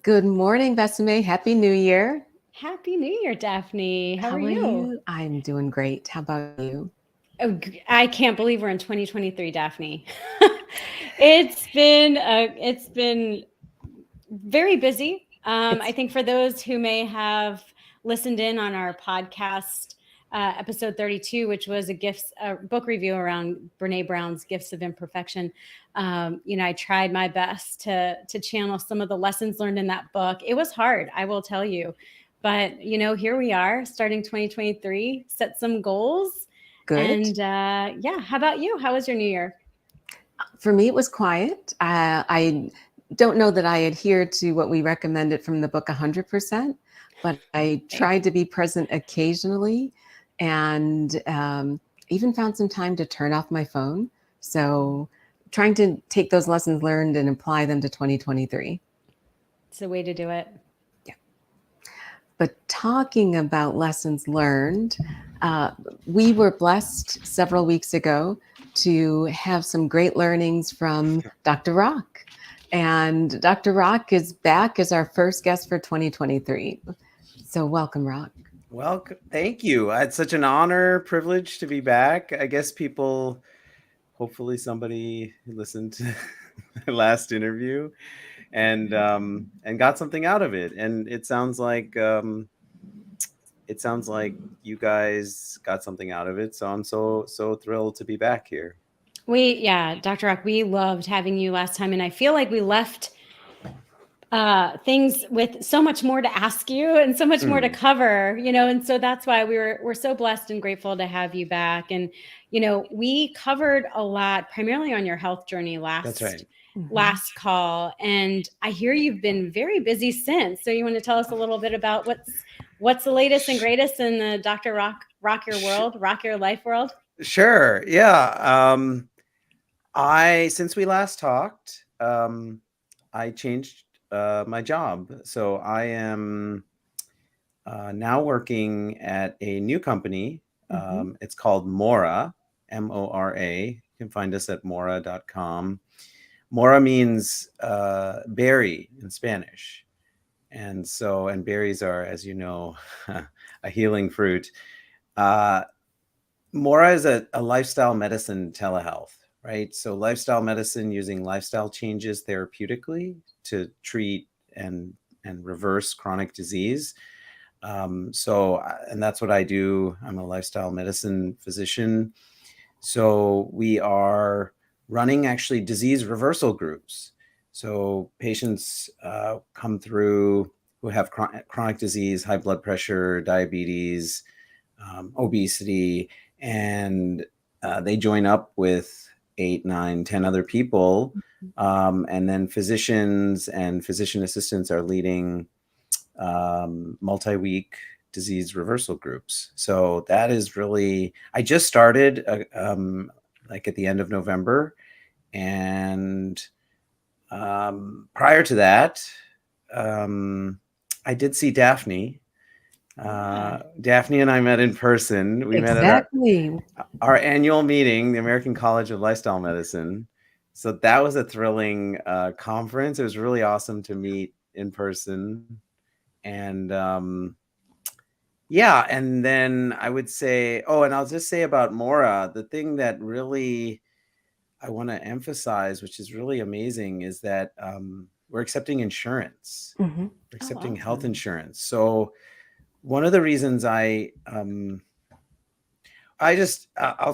Good morning, Besame. Happy New Year. Happy New Year, Daphne. How How are are you? you? I'm doing great. How about you? I can't believe we're in 2023, Daphne. It's been very busy. I It's think for those who may have listened in on our podcast, episode 32, which was a book review around Brene Brown's Gifts of Imperfection. I tried my best to channel some of the lessons learned in that book. It was hard, I will tell you, but here we are, starting 2023. Set some goals, good. and yeah. How about you? How was your New Year? For me, it was quiet. I don't know that I adhered to what we recommended from the book 100%, but I tried to be present occasionally and even found some time to turn off my phone. So, trying to take those lessons learned and apply them to 2023. It's the way to do it. Yeah. But talking about lessons learned, uh, we were blessed several weeks ago to have some great learnings from Dr. Rock. And Dr. Rock is back as our first guest for 2023. So, welcome, Rock. Well, thank you. It's such an honor, privilege to be back. I guess hopefully somebody listened to my last interview and got something out of it. And it sounds like you guys got something out of it. So I'm so thrilled to be back here. Yeah, Dr. Rock, we loved having you last time, and I feel like we left things with so much more to ask you and so much more to cover, and so that's why we're so blessed and grateful to have you back. And we covered a lot primarily on your health journey That's right. last call, and I hear you've been very busy since. So you want to tell us a little bit about what's the latest and greatest in the Dr. Rock Your World, Rock Your Life world? Sure. Yeah. Since we last talked, I changed my job. So I am now working at a new company. It's called Mora, Mora. You can find us at mora.com. Mora means berry in Spanish. And berries are, as you know, a healing fruit. Mora is a lifestyle medicine telehealth, right? So lifestyle medicine using lifestyle changes therapeutically to treat and reverse chronic disease. And that's what I do. I'm a lifestyle medicine physician. So we are running actually disease reversal groups. So patients come through who have chronic disease, high blood pressure, diabetes, obesity, and they join up with 8, 9, 10 other people. And then physicians and physician assistants are leading multi-week disease reversal groups. So that is really, I just started like at the end of November. And prior to that, I did see Daphne. Daphne and I met in person. We met at our annual meeting, the American College of Lifestyle Medicine. So that was a thrilling conference. It was really awesome to meet in person. And yeah, and then I would say, and I'll just say about Mora, the thing that really I want to emphasize, which is really amazing, is that we're accepting insurance. We're accepting health insurance. So one of the reasons I'll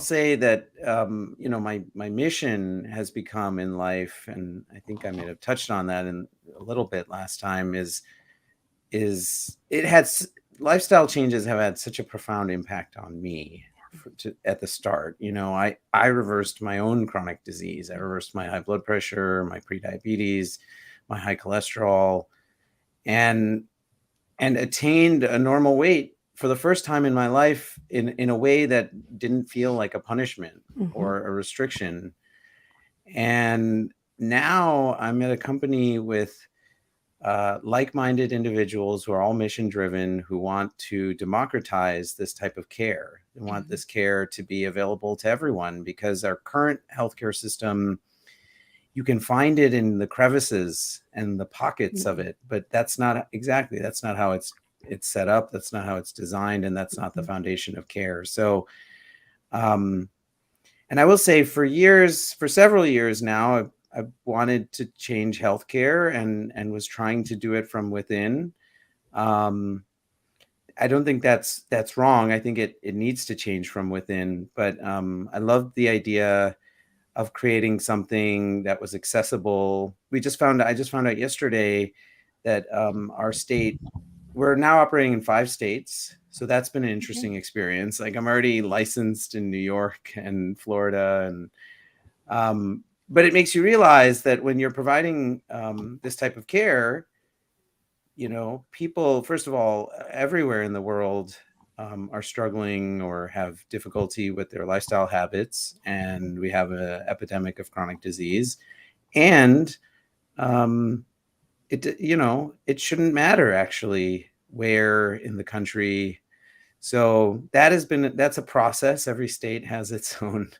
say that, my mission has become in life, and I think I may have touched on that in a little bit last time, is lifestyle changes have had such a profound impact on me at the start. I reversed my own chronic disease. I reversed my high blood pressure, my prediabetes, my high cholesterol, and attained a normal weight for the first time in my life in a way that didn't feel like a punishment or a restriction. And now I'm at a company with like-minded individuals who are all mission-driven, who want to democratize this type of care. They want this care to be available to everyone, because our current healthcare system you can find it in the crevices and the pockets of it, but that's not how it's set up. That's not how it's designed, and that's not the foundation of care. So, and I will say for several years now, I've wanted to change healthcare and was trying to do it from within. I don't think that's wrong. I think it needs to change from within, but I love the idea of creating something that was accessible. I just found out yesterday that our state, we're now operating in 5 states. So that's been an interesting experience. Like, I'm already licensed in New York and Florida, and but it makes you realize that when you're providing this type of care, people, first of all, everywhere in the world are struggling or have difficulty with their lifestyle habits, and we have an epidemic of chronic disease. And it shouldn't matter actually where in the country. So that's a process. Every state has its own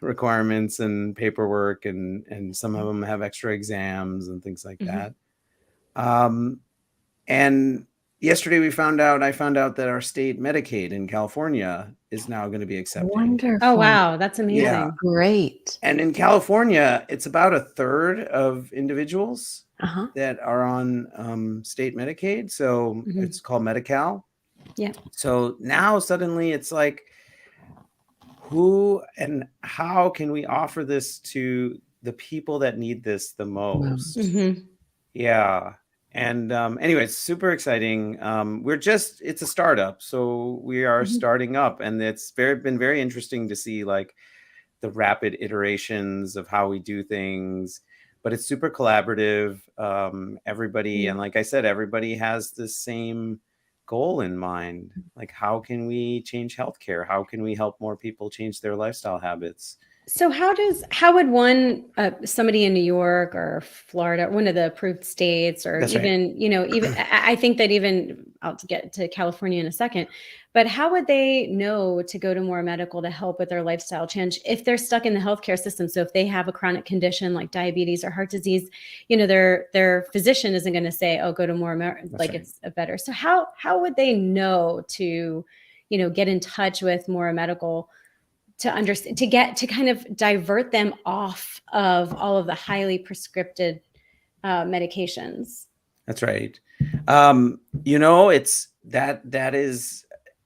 requirements and paperwork, and some of them have extra exams and things like that. And yesterday I found out that our state Medicaid in California is now going to be accepted. Wonderful. Oh, wow. That's amazing. Yeah. Great. And in California, it's about a third of individuals that are on state Medicaid. So it's called Medi-Cal. Yeah. So now suddenly it's like, who and how can we offer this to the people that need this the most? Yeah. And anyway, it's super exciting. It's a startup, so we are starting up, and it's been very interesting to see like the rapid iterations of how we do things, but it's super collaborative. Everybody, and like I said, everybody has the same goal in mind. Like, how can we change healthcare? How can we help more people change their lifestyle habits? So how would somebody in New York or Florida, one of the approved states, or That's even, right. I think that even I'll get to California in a second, but how would they know to go to More Medical to help with their lifestyle change if they're stuck in the healthcare system? So if they have a chronic condition like diabetes or heart disease, their physician isn't going to say, oh, go to More Medical, like, right, it's a better. So how would they know to, get in touch with More Medical to understand, to kind of divert them off of all of the highly prescripted medications? That's right. It's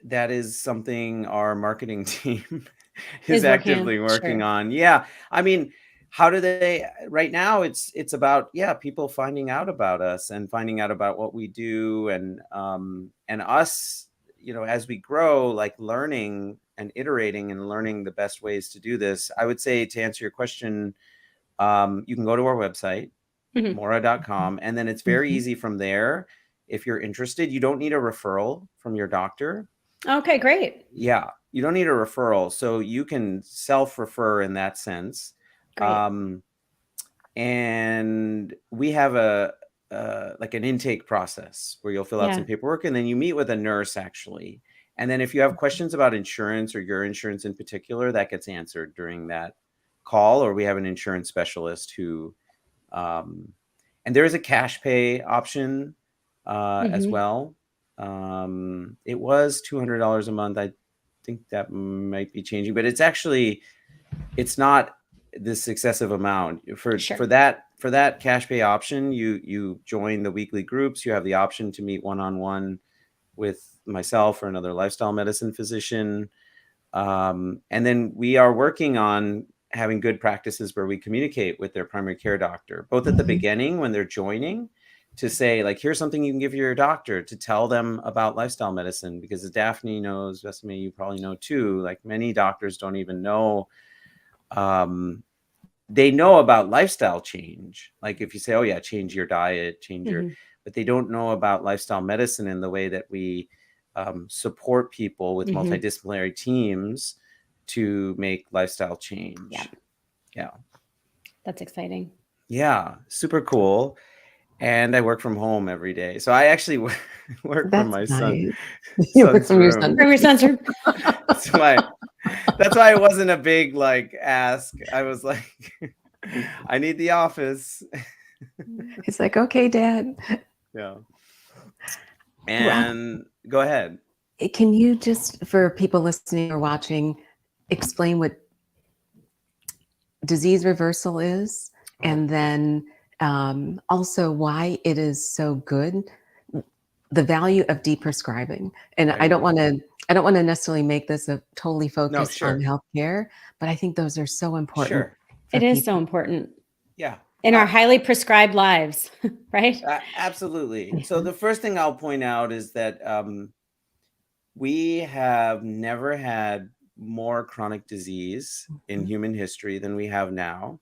that is something our marketing team is actively working on. Yeah. I mean, how do they, right now it's about, people finding out about us and finding out about what we do, and us, as we grow, like learning and iterating and learning the best ways to do this. I would say, to answer your question, you can go to our website, mora.com, and then it's very easy from there. If you're interested, you don't need a referral from your doctor. Okay, great. Yeah, you don't need a referral. So you can self-refer in that sense. Great. And we have like an intake process where you'll fill out some paperwork, and then you meet with a nurse actually. And then if you have questions about insurance, or your insurance in particular, that gets answered during that call, or we have an insurance specialist who, and there is a cash pay option as well. It was $200 a month. I think that might be changing, but it's not this excessive amount for that cash pay option. You join the weekly groups. You have the option to meet one-on-one with myself or another lifestyle medicine physician. And then we are working on having good practices where we communicate with their primary care doctor, both at the beginning when they're joining, to say, like, here's something you can give your doctor, to tell them about lifestyle medicine, because as Daphne knows, Besame, you probably know too, like many doctors don't even know, they know about lifestyle change. Like if you say, oh yeah, change your diet, but they don't know about lifestyle medicine in the way that we support people with multidisciplinary teams to make lifestyle change. Yeah. That's exciting. Yeah. Super cool. And I work from home every day. So I actually work from my son's room. From your son's room. That's why it wasn't a big like ask. I was like, I need the office. It's like, okay, Dad. Yeah. And go ahead. Can you just, for people listening or watching, explain what disease reversal is, and then also why it is so good, the value of deprescribing. And Right. I don't want to necessarily make this a totally No, focused sure. on healthcare, but I think those are so important. Sure. It is people. so important Yeah. in our highly prescribed lives, right? Absolutely. So the first thing I'll point out is that we have never had more chronic disease in human history than we have now.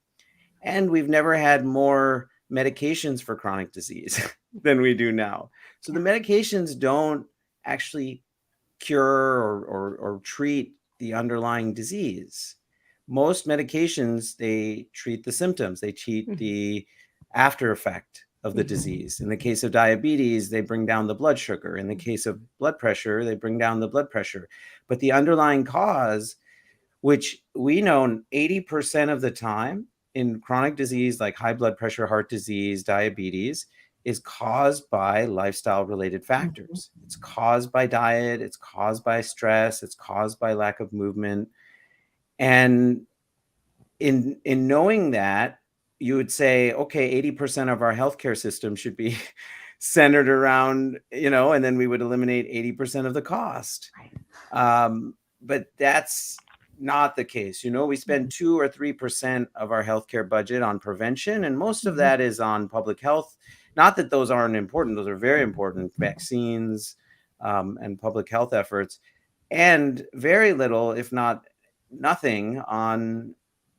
And we've never had more medications for chronic disease than we do now. So the medications don't actually cure or treat the underlying disease. Most medications, they treat the symptoms, they treat the after effect of the disease. In the case of diabetes, they bring down the blood sugar. In the case of blood pressure, they bring down the blood pressure. But the underlying cause, which we know 80% of the time in chronic disease like high blood pressure, heart disease, diabetes, is caused by lifestyle related factors. It's caused by diet, it's caused by stress, it's caused by lack of movement. And in knowing that, you would say, okay, 80% of our healthcare system should be centered around, and then we would eliminate 80% of the cost. But that's not the case. We spend 2 or 3% of our healthcare budget on prevention, and most of that is on public health. Not that those aren't important; those are very important. Vaccines and public health efforts, and very little, if not nothing, on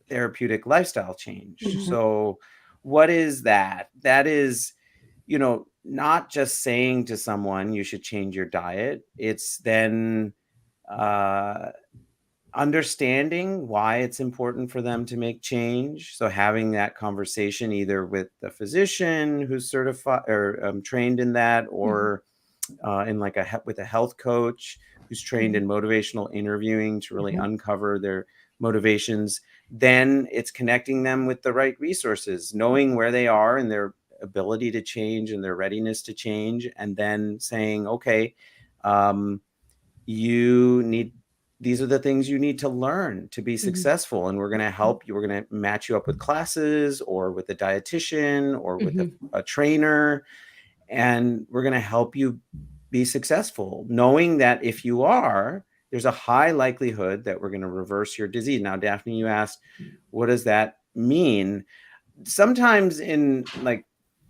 therapeutic lifestyle change. So, what is that? That is, not just saying to someone you should change your diet. It's then understanding why it's important for them to make change. So having that conversation either with the physician who's certified or trained in that, or in with a health coach who's trained in motivational interviewing to really uncover their motivations. Then it's connecting them with the right resources, knowing where they are and their ability to change and their readiness to change, and then saying, okay, these are the things you need to learn to be successful. And we're going to help you. We're going to match you up with classes or with a dietitian or with a trainer. And we're going to help you be successful, knowing that if you are, there's a high likelihood that we're going to reverse your disease. Now, Daphne, you asked, what does that mean? Sometimes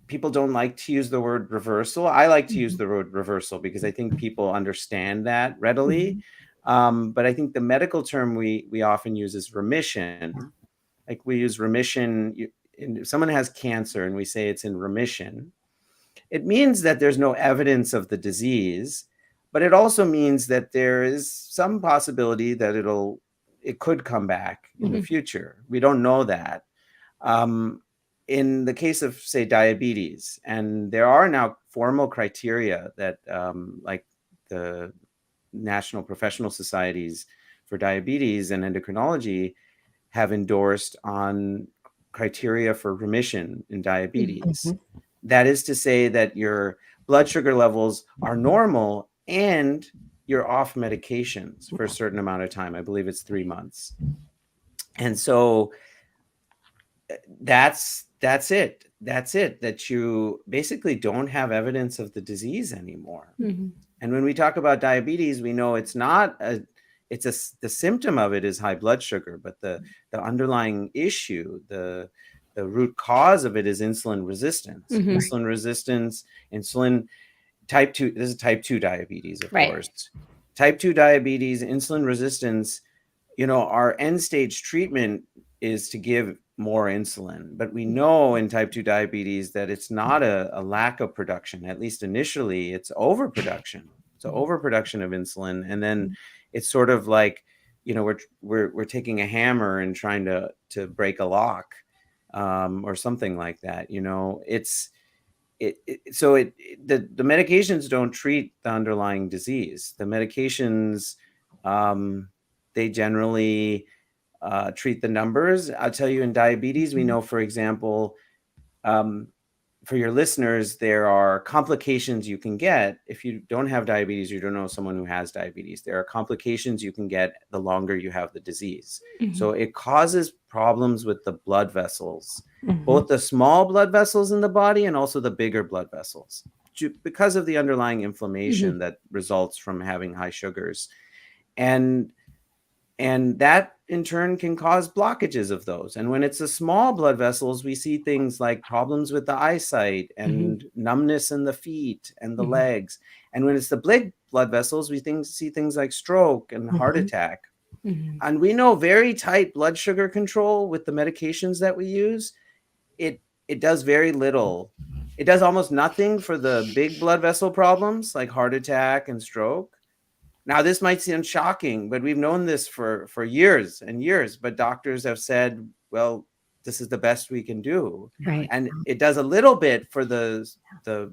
people don't like to use the word reversal. I like to use the word reversal because I think people understand that readily. But I think the medical term we often use is remission. Like we use remission. If someone has cancer and we say it's in remission, it means that there's no evidence of the disease, but it also means that there is some possibility that it could come back in the future. We don't know that. In the case of, say, diabetes, and there are now formal criteria that like the National Professional Societies for Diabetes and Endocrinology have endorsed on criteria for remission in diabetes. That is to say that your blood sugar levels are normal and you're off medications for a certain amount of time. I believe it's 3 months. And so that's it. That's it, that you basically don't have evidence of the disease anymore. And when we talk about diabetes, we know it's not the symptom of it is high blood sugar, but the underlying issue, the root cause of it is insulin resistance. Insulin resistance, type 2, this is type 2 diabetes, of course. Type 2 diabetes, insulin resistance, our end stage treatment is to give more insulin. But we know in type 2 diabetes that it's not a lack of production. At least initially, it's overproduction. It's an overproduction of insulin. And then it's sort of like, we're taking a hammer and trying to break a lock, or something like that. The medications don't treat the underlying disease. The medications, they generally treat the numbers. I'll tell you, in diabetes, we know, for example, for your listeners, there are complications you can get if you don't have diabetes. You don't know someone who has diabetes. There are complications you can get the longer you have the disease. So it causes problems with the blood vessels, both the small blood vessels in the body and also the bigger blood vessels, because of the underlying inflammation that results from having high sugars. And that in turn can cause blockages of those. And when it's the small blood vessels, we see things like problems with the eyesight and numbness in the feet and the legs. And when it's the big blood vessels, we see things like stroke and heart attack. And we know very tight blood sugar control with the medications that we use, it does very little. It does almost nothing for the big blood vessel problems like heart attack and stroke. Now, this might sound shocking, but we've known this for years and years. But doctors have said, well, this is the best we can do. Right. And it does a little bit for the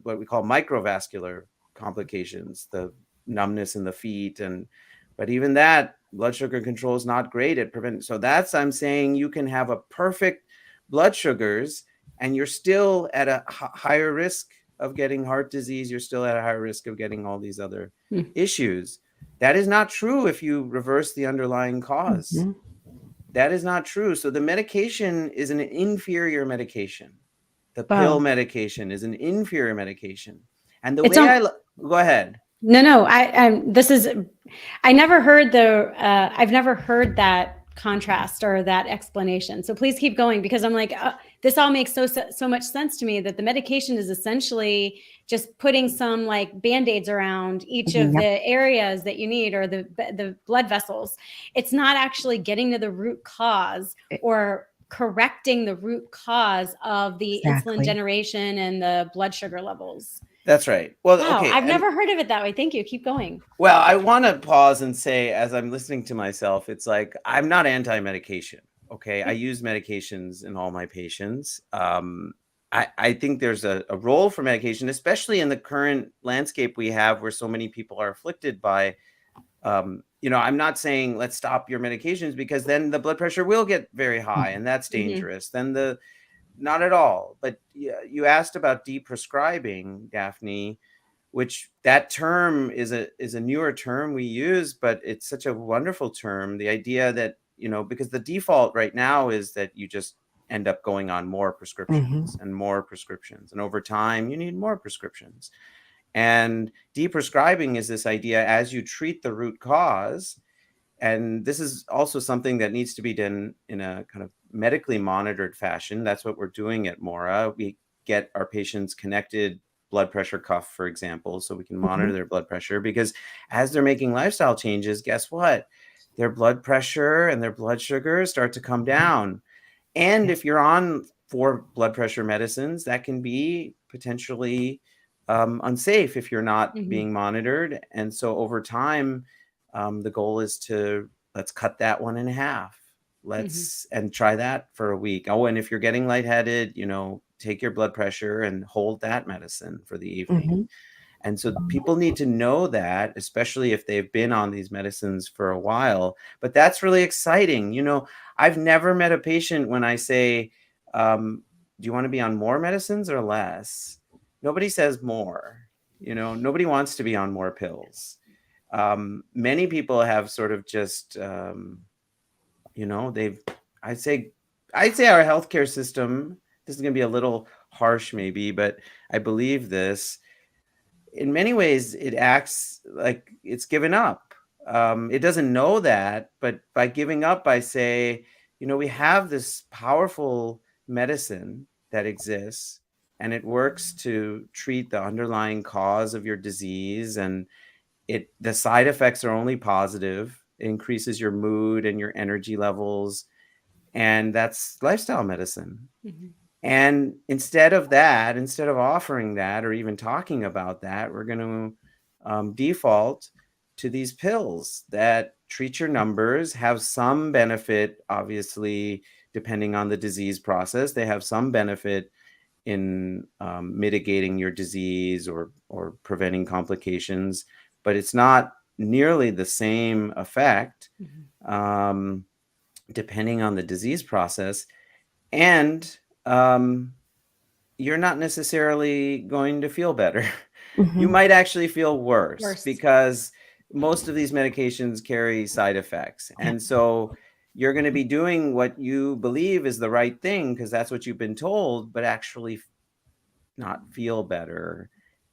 what we call microvascular complications, the numbness in the feet. But even that, blood sugar control is not great at preventing. So I'm saying you can have a perfect blood sugars and you're still at a higher risk of getting heart disease. You're still at a higher risk of getting all these other issues. That is not true if you reverse the underlying cause. That is not true. So the medication is an inferior medication. The pill medication is an inferior medication. And the way go ahead. No, I never heard I've never heard that contrast or that explanation. So please keep going, because I'm like, this all makes so much sense to me, that the medication is essentially just putting some like Band-Aids around each of the areas that you need, or the blood vessels. It's not actually getting to the root cause or correcting the root cause of the insulin generation and the blood sugar levels. That's right. Well, wow, okay. I've never heard of it that way. Thank you. Keep going. Well, I want to pause and say, as I'm listening to myself, it's like, I'm not anti-medication. Okay. I use medications in all my patients. I think there's a role for medication, especially in the current landscape we have, where so many people are afflicted by, I'm not saying let's stop your medications, because then the blood pressure will get very high and that's dangerous. Then not at all. But you asked about deprescribing, Daphne, which that term is a newer term we use, but it's such a wonderful term. The idea that, because the default right now is that you just end up going on more prescriptions and more prescriptions. And over time, you need more prescriptions. And deprescribing is this idea, as you treat the root cause. And this is also something that needs to be done in a kind of medically monitored fashion. That's what we're doing at Mora. We get our patients connected blood pressure cuff, for example, so we can monitor their blood pressure, because as they're making lifestyle changes, guess what? Their blood pressure and their blood sugar start to come down. And if you're on 4 blood pressure medicines, that can be potentially unsafe if you're not being monitored. And so over time, the goal is let's cut that one in half. And try that for a week. Oh, and if you're getting lightheaded, take your blood pressure and hold that medicine for the evening. And so people need to know that, especially if they've been on these medicines for a while. But that's really exciting. I've never met a patient when I say, do you want to be on more medicines or less? Nobody says more. Nobody wants to be on more pills. Many people have sort of just, I'd say our healthcare system, this is going to be a little harsh maybe, but I believe this, in many ways, it acts like it's given up. It doesn't know that, but by giving up, I say, we have this powerful medicine that exists, and it works to treat the underlying cause of your disease. And the side effects are only positive. It increases your mood and your energy levels. And that's lifestyle medicine. And instead of offering that or even talking about that, we're going to default to these pills that treat your numbers, have some benefit, obviously, depending on the disease process. They have some benefit in mitigating your disease or preventing complications, but it's not nearly the same effect depending on the disease process. And you're not necessarily going to feel better. You might actually feel worse because most of these medications carry side effects. And so you're going to be doing what you believe is the right thing because that's what you've been told, but actually not feel better.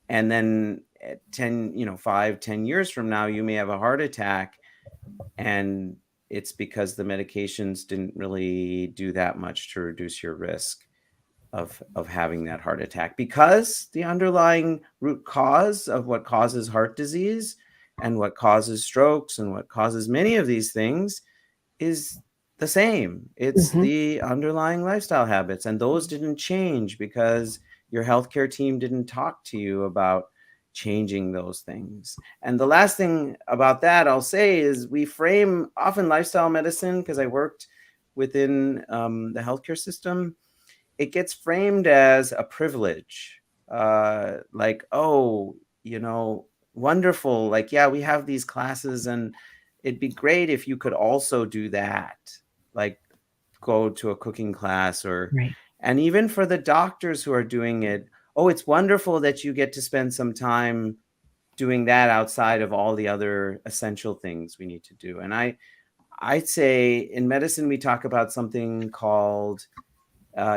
And then at 5-10 years from now, you may have a heart attack, and it's because the medications didn't really do that much to reduce your risk of having that heart attack, because the underlying root cause of what causes heart disease and what causes strokes and what causes many of these things is the same. It's the underlying lifestyle habits, and those didn't change because your healthcare team didn't talk to you about changing those things. And the last thing about that I'll say is we frame often lifestyle medicine, because I worked within the healthcare system, it gets framed as a privilege, like, oh, wonderful, like, yeah, we have these classes and it'd be great if you could also do that, like go to a cooking class, or and even for the doctors who are doing it, oh, it's wonderful that you get to spend some time doing that outside of all the other essential things we need to do. And I'd say in medicine we talk about something called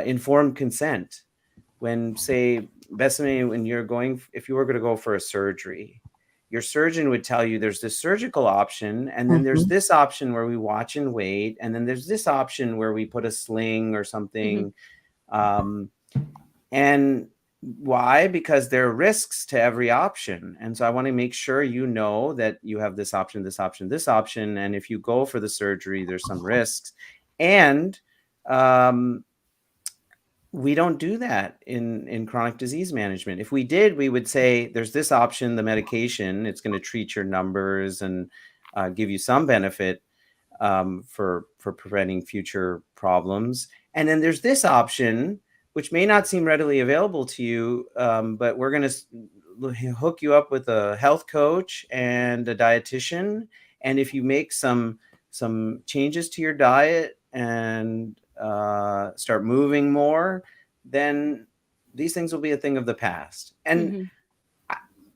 informed consent. When, say, Bethany, when if you were going to go for a surgery, your surgeon would tell you there's this surgical option, and then there's this option where we watch and wait, and then there's this option where we put a sling or something. And why? Because there are risks to every option. And so I want to make sure you know that you have this option, this option, this option. And if you go for the surgery, there's some risks. And we don't do that in chronic disease management. If we did, we would say there's this option, the medication, it's going to treat your numbers and give you some benefit for preventing future problems. And then there's this option, which may not seem readily available to you, but we're going to hook you up with a health coach and a dietitian. And if you make some changes to your diet and start moving more, then these things will be a thing of the past. And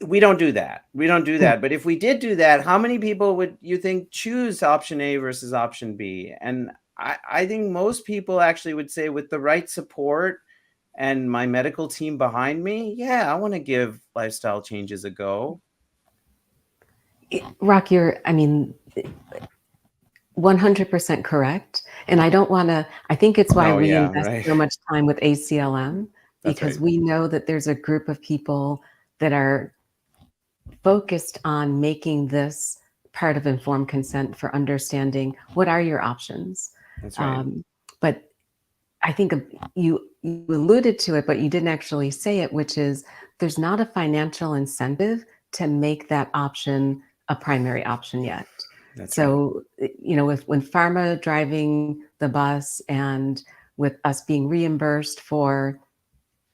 we don't do that. But if we did do that, how many people would you think choose option A versus option B? And I think most people actually would say, with the right support and my medical team behind me, yeah, I want to give lifestyle changes a go. RAK, you're 100% correct. And I don't want to, I think it's why we invest so much time with ACLM, because we know that there's a group of people that are focused on making this part of informed consent for understanding what are your options. That's right. But I think you alluded to it, but you didn't actually say it, which is there's not a financial incentive to make that option a primary option yet. That's so, right. When pharma driving the bus and with us being reimbursed for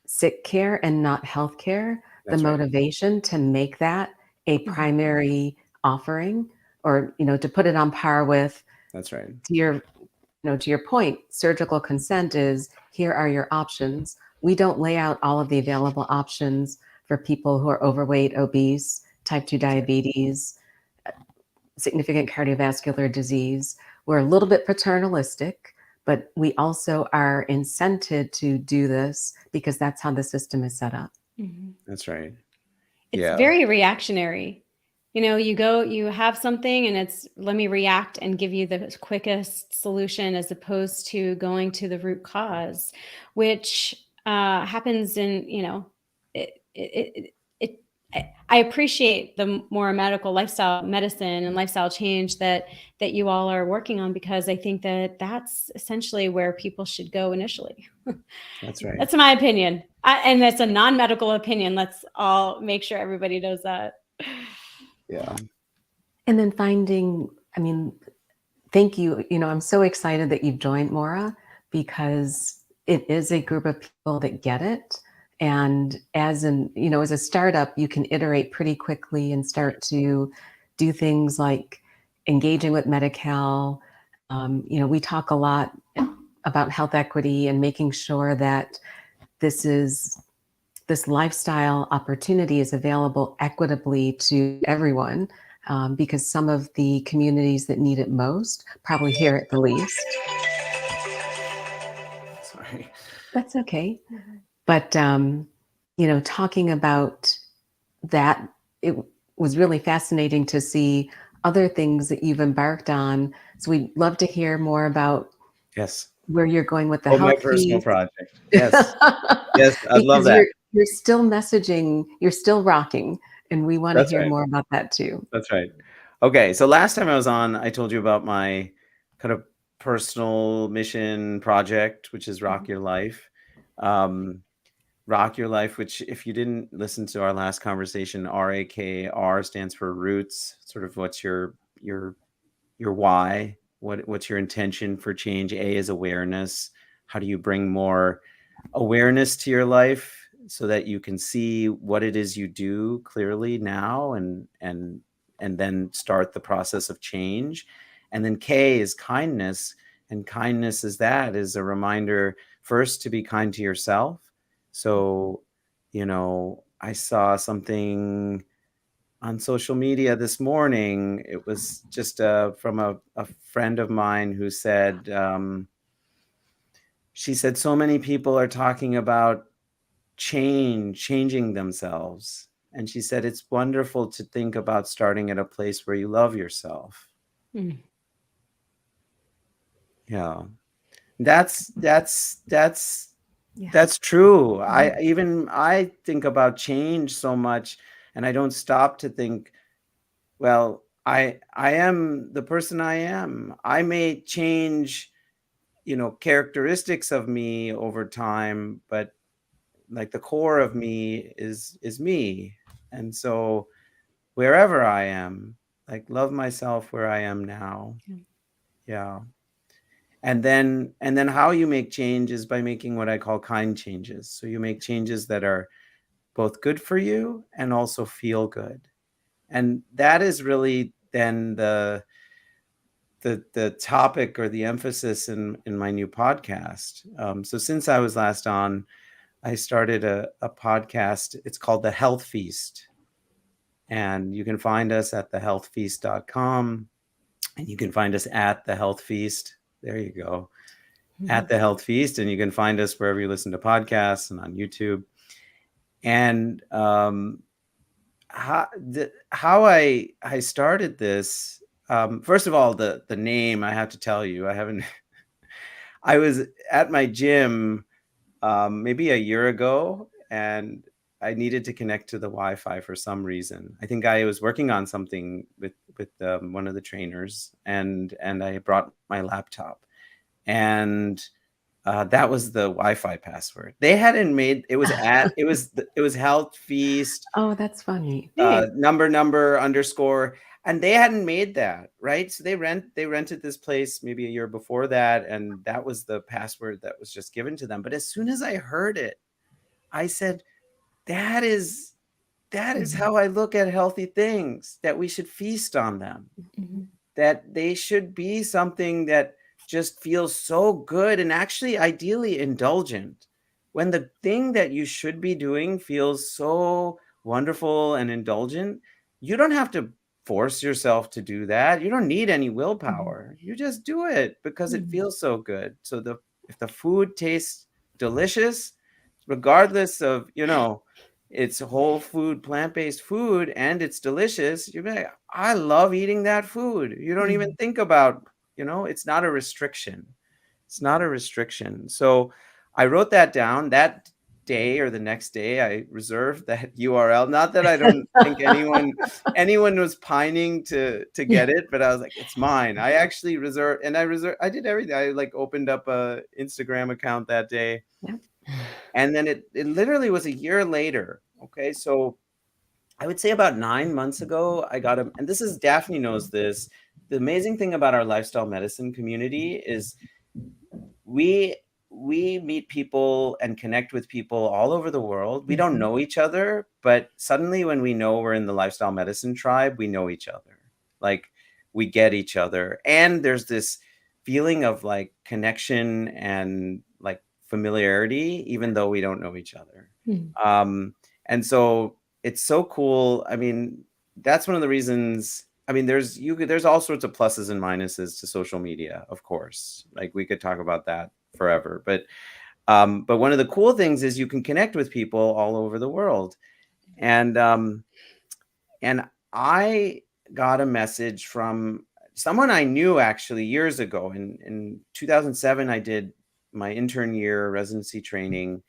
sick care and not health care, the motivation to make that a primary offering, or, to put it on par with, that's right. To your point, surgical consent is, here are your options. We don't lay out all of the available options for people who are overweight, obese, type 2 diabetes, significant cardiovascular disease. We're a little bit paternalistic, but we also are incented to do this because that's how the system is set up. That's right. It's very reactionary. You have something and it's, let me react and give you the quickest solution, as opposed to going to the root cause, which happens in, I appreciate the more medical lifestyle medicine and lifestyle change that you all are working on, because I think that that's essentially where people should go initially. That's right. That's my opinion. And that's a non-medical opinion. Let's all make sure everybody knows that. Yeah. And then thank you. I'm so excited that you've joined Maura, because it is a group of people that get it. And as a startup, you can iterate pretty quickly and start to do things like engaging with Medi-Cal, We talk a lot about health equity and making sure that this lifestyle opportunity is available equitably to everyone, because some of the communities that need it most probably hear it the least. Sorry. That's okay. But, talking about that, it was really fascinating to see other things that you've embarked on. So we'd love to hear more about Yes. where you're going with the Oh, my health personal fees. project. Yes. Yes, I'd love Because that. you're still messaging, you're still rocking, and we want to That's hear right. more about that too. That's right. Okay, so last time I was on, I told you about my kind of personal mission project, which is RAK Your Life. RAK Your Life, which if you didn't listen to our last conversation, RAKR stands for roots, sort of what's your why, what's your intention for change. A is awareness. How do you bring more awareness to your life so that you can see what it is you do clearly now, and then start the process of change. And then K is kindness, and kindness is a reminder first to be kind to yourself. So I saw something on social media this morning. It was just from a friend of mine who said, she said, so many people are talking about changing themselves. And she said, it's wonderful to think about starting at a place where you love yourself. Mm. Yeah. That's Yeah. true. I think about change so much, and I don't stop to think, well, I am the person I am. I may change, characteristics of me over time, but like the core of me is me. And so wherever I am, like, love myself where I am now. Yeah. And then how you make change is by making what I call kind changes. So you make changes that are both good for you and also feel good. And that is really then the topic or the emphasis in my new podcast. So since I was last on, I started a podcast. It's called The Health Feast. And you can find us at thehealthfeast.com. And you can find us at The Health Feast. There you go. At The Health Feast. And you can find us wherever you listen to podcasts and on YouTube. And how I started this, first of all, the name, I have to tell you, I was at my gym maybe a year ago, and I needed to connect to the Wi-Fi for some reason. I think I was working on something with one of the trainers, and I brought my laptop, and that was the Wi-Fi password. They hadn't made it. Was Health Feast. Oh, that's funny. Number _ and they hadn't made that, right? So they rented this place maybe a year before that, and that was the password that was just given to them. But as soon as I heard it, I said, that is how I look at healthy things, that we should feast on them. Mm-hmm. That they should be something that just feels so good, and actually ideally indulgent. When the thing that you should be doing feels so wonderful and indulgent, you don't have to force yourself to do that. You don't need any willpower. You just do it because it feels so good. So if the food tastes delicious, regardless of, it's whole food, plant-based food, and it's delicious, you're like, I love eating that food. You don't even think about, it's not a restriction. It's not a restriction. So I wrote that down that day, or the next day. I reserved that URL. Not that I don't think anyone was pining to get it, but I was like, it's mine. I actually reserved, and I did everything. I opened up a Instagram account that day. Yeah. And then it literally was a year later. Okay. So I would say about 9 months ago, I got him. And this is, Daphne knows this. The amazing thing about our lifestyle medicine community is we meet people and connect with people all over the world. We don't know each other, but suddenly when we know we're in the lifestyle medicine tribe, we know each other. Like, we get each other. And there's this feeling of like connection and like familiarity, even though we don't know each other. And so it's so cool. I mean, that's one of the reasons. I mean, there's all sorts of pluses and minuses to social media, of course. Like we could talk about that forever, but one of the cool things is you can connect with people all over the world. And I got a message from someone I knew actually years ago. In 2007, I did my intern year residency training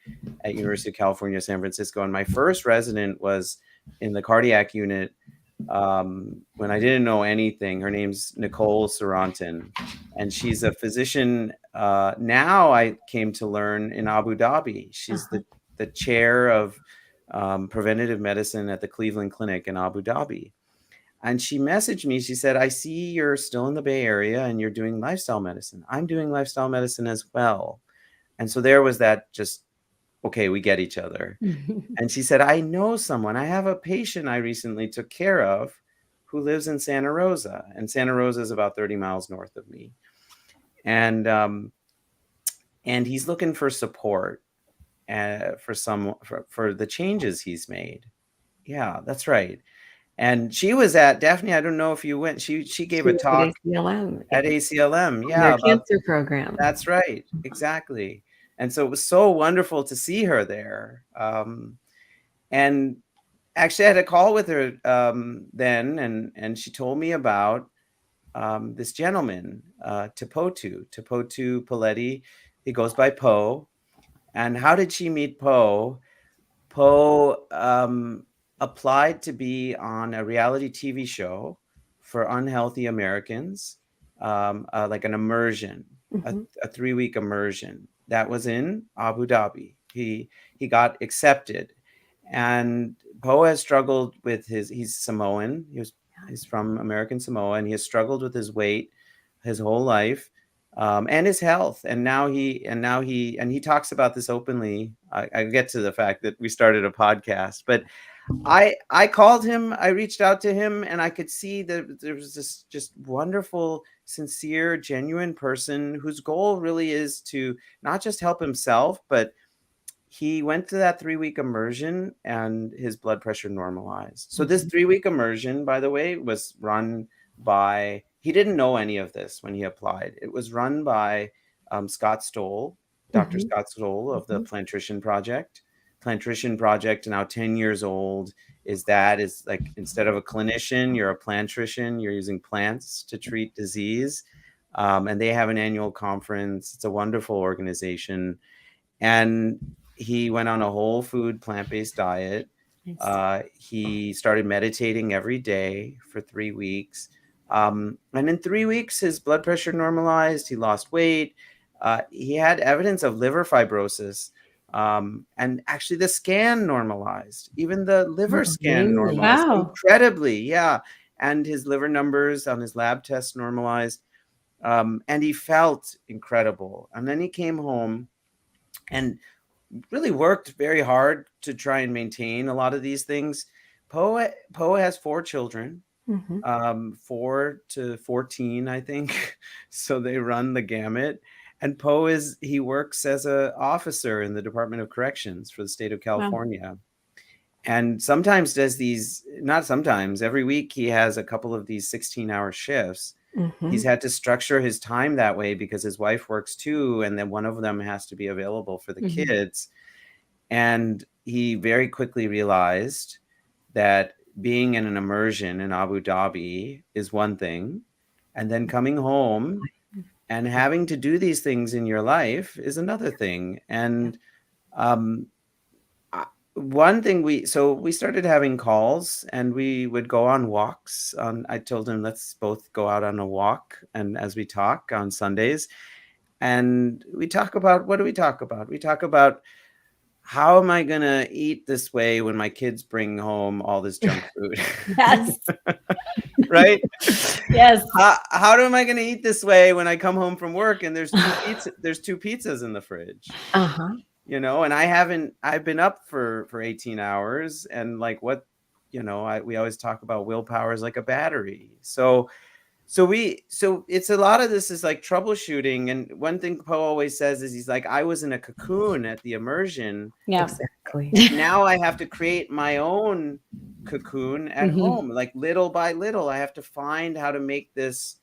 at University of California, San Francisco. And my first resident was in the cardiac unit when I didn't know anything. Her name's Nicole Sarantan, and she's a physician. Now I came to learn in Abu Dhabi. She's the chair of preventative medicine at the Cleveland Clinic in Abu Dhabi. And she messaged me. She said, I see you're still in the Bay Area and you're doing lifestyle medicine. I'm doing lifestyle medicine as well. And so there was that just, okay, we get each other. And she said, I know someone. I have a patient I recently took care of who lives in Santa Rosa. And Santa Rosa is about 30 miles north of me. And he's looking for support for the changes he's made. Yeah, that's right. And she was at Daphne. I don't know if you went. She gave a talk at ACLM. Yeah, their cancer program. That's right, exactly. And so it was so wonderful to see her there. And actually, I had a call with her then, and she told me about this gentleman, Tapotu Paletti. He goes by Po. And how did she meet Po? Po applied to be on a reality TV show for unhealthy Americans, like an immersion, a 3-week immersion that was in Abu Dhabi. He got accepted, and Po has struggled with he's Samoan. He's from American Samoa, and he has struggled with his weight his whole life. And his health, and he talks about this openly. I get to the fact that we started a podcast, but I called him, I reached out to him, and I could see that there was this just wonderful, sincere, genuine person whose goal really is to not just help himself, but he went to that 3-week immersion and his blood pressure normalized. So this 3-week immersion, by the way, was run by, he didn't know any of this when he applied. It was run by Scott Stoll, Dr. Scott Stoll of the Plantrition Project. Plantrition Project, now 10 years old, is like, instead of a clinician, you're a plantrician. You're using plants to treat disease. And they have an annual conference. It's a wonderful organization. And he went on a whole food, plant-based diet. He started meditating every day for 3 weeks. And in 3 weeks, his blood pressure normalized. He lost weight. He had evidence of liver fibrosis. And actually the scan normalized. Even the liver scan normalized. Wow. Incredibly. Yeah. And his liver numbers on his lab tests normalized. And he felt incredible. And then he came home and really worked very hard to try and maintain a lot of these things. Po has 4 children, 4 to 14, I think. So they run the gamut. And Po he works as an officer in the Department of Corrections for the state of California. Wow. And sometimes every week he has a couple of these 16-hour shifts. He's had to structure his time that way because his wife works too, and then one of them has to be available for the kids. And he very quickly realized that being in an immersion in Abu Dhabi is one thing, and then coming home and having to do these things in your life is another thing. And one thing we started having calls, and we would go on walks. I told him, let's both go out on a walk, and as we talk on Sundays, and we talk about, what do we talk about? We talk about, how am I going to eat this way when my kids bring home all this junk food? Yes. Right? Yes. How am I going to eat this way when I come home from work and there's 2 pizzas in the fridge? You know, and I've been up for 18 hours, and like, what, we always talk about willpower is like a battery. So So it's a lot of this is like troubleshooting. And one thing Poe always says is he's like, I was in a cocoon at the immersion. Yeah. Exactly. Now I have to create my own cocoon at home, like little by little. I have to find how to make this,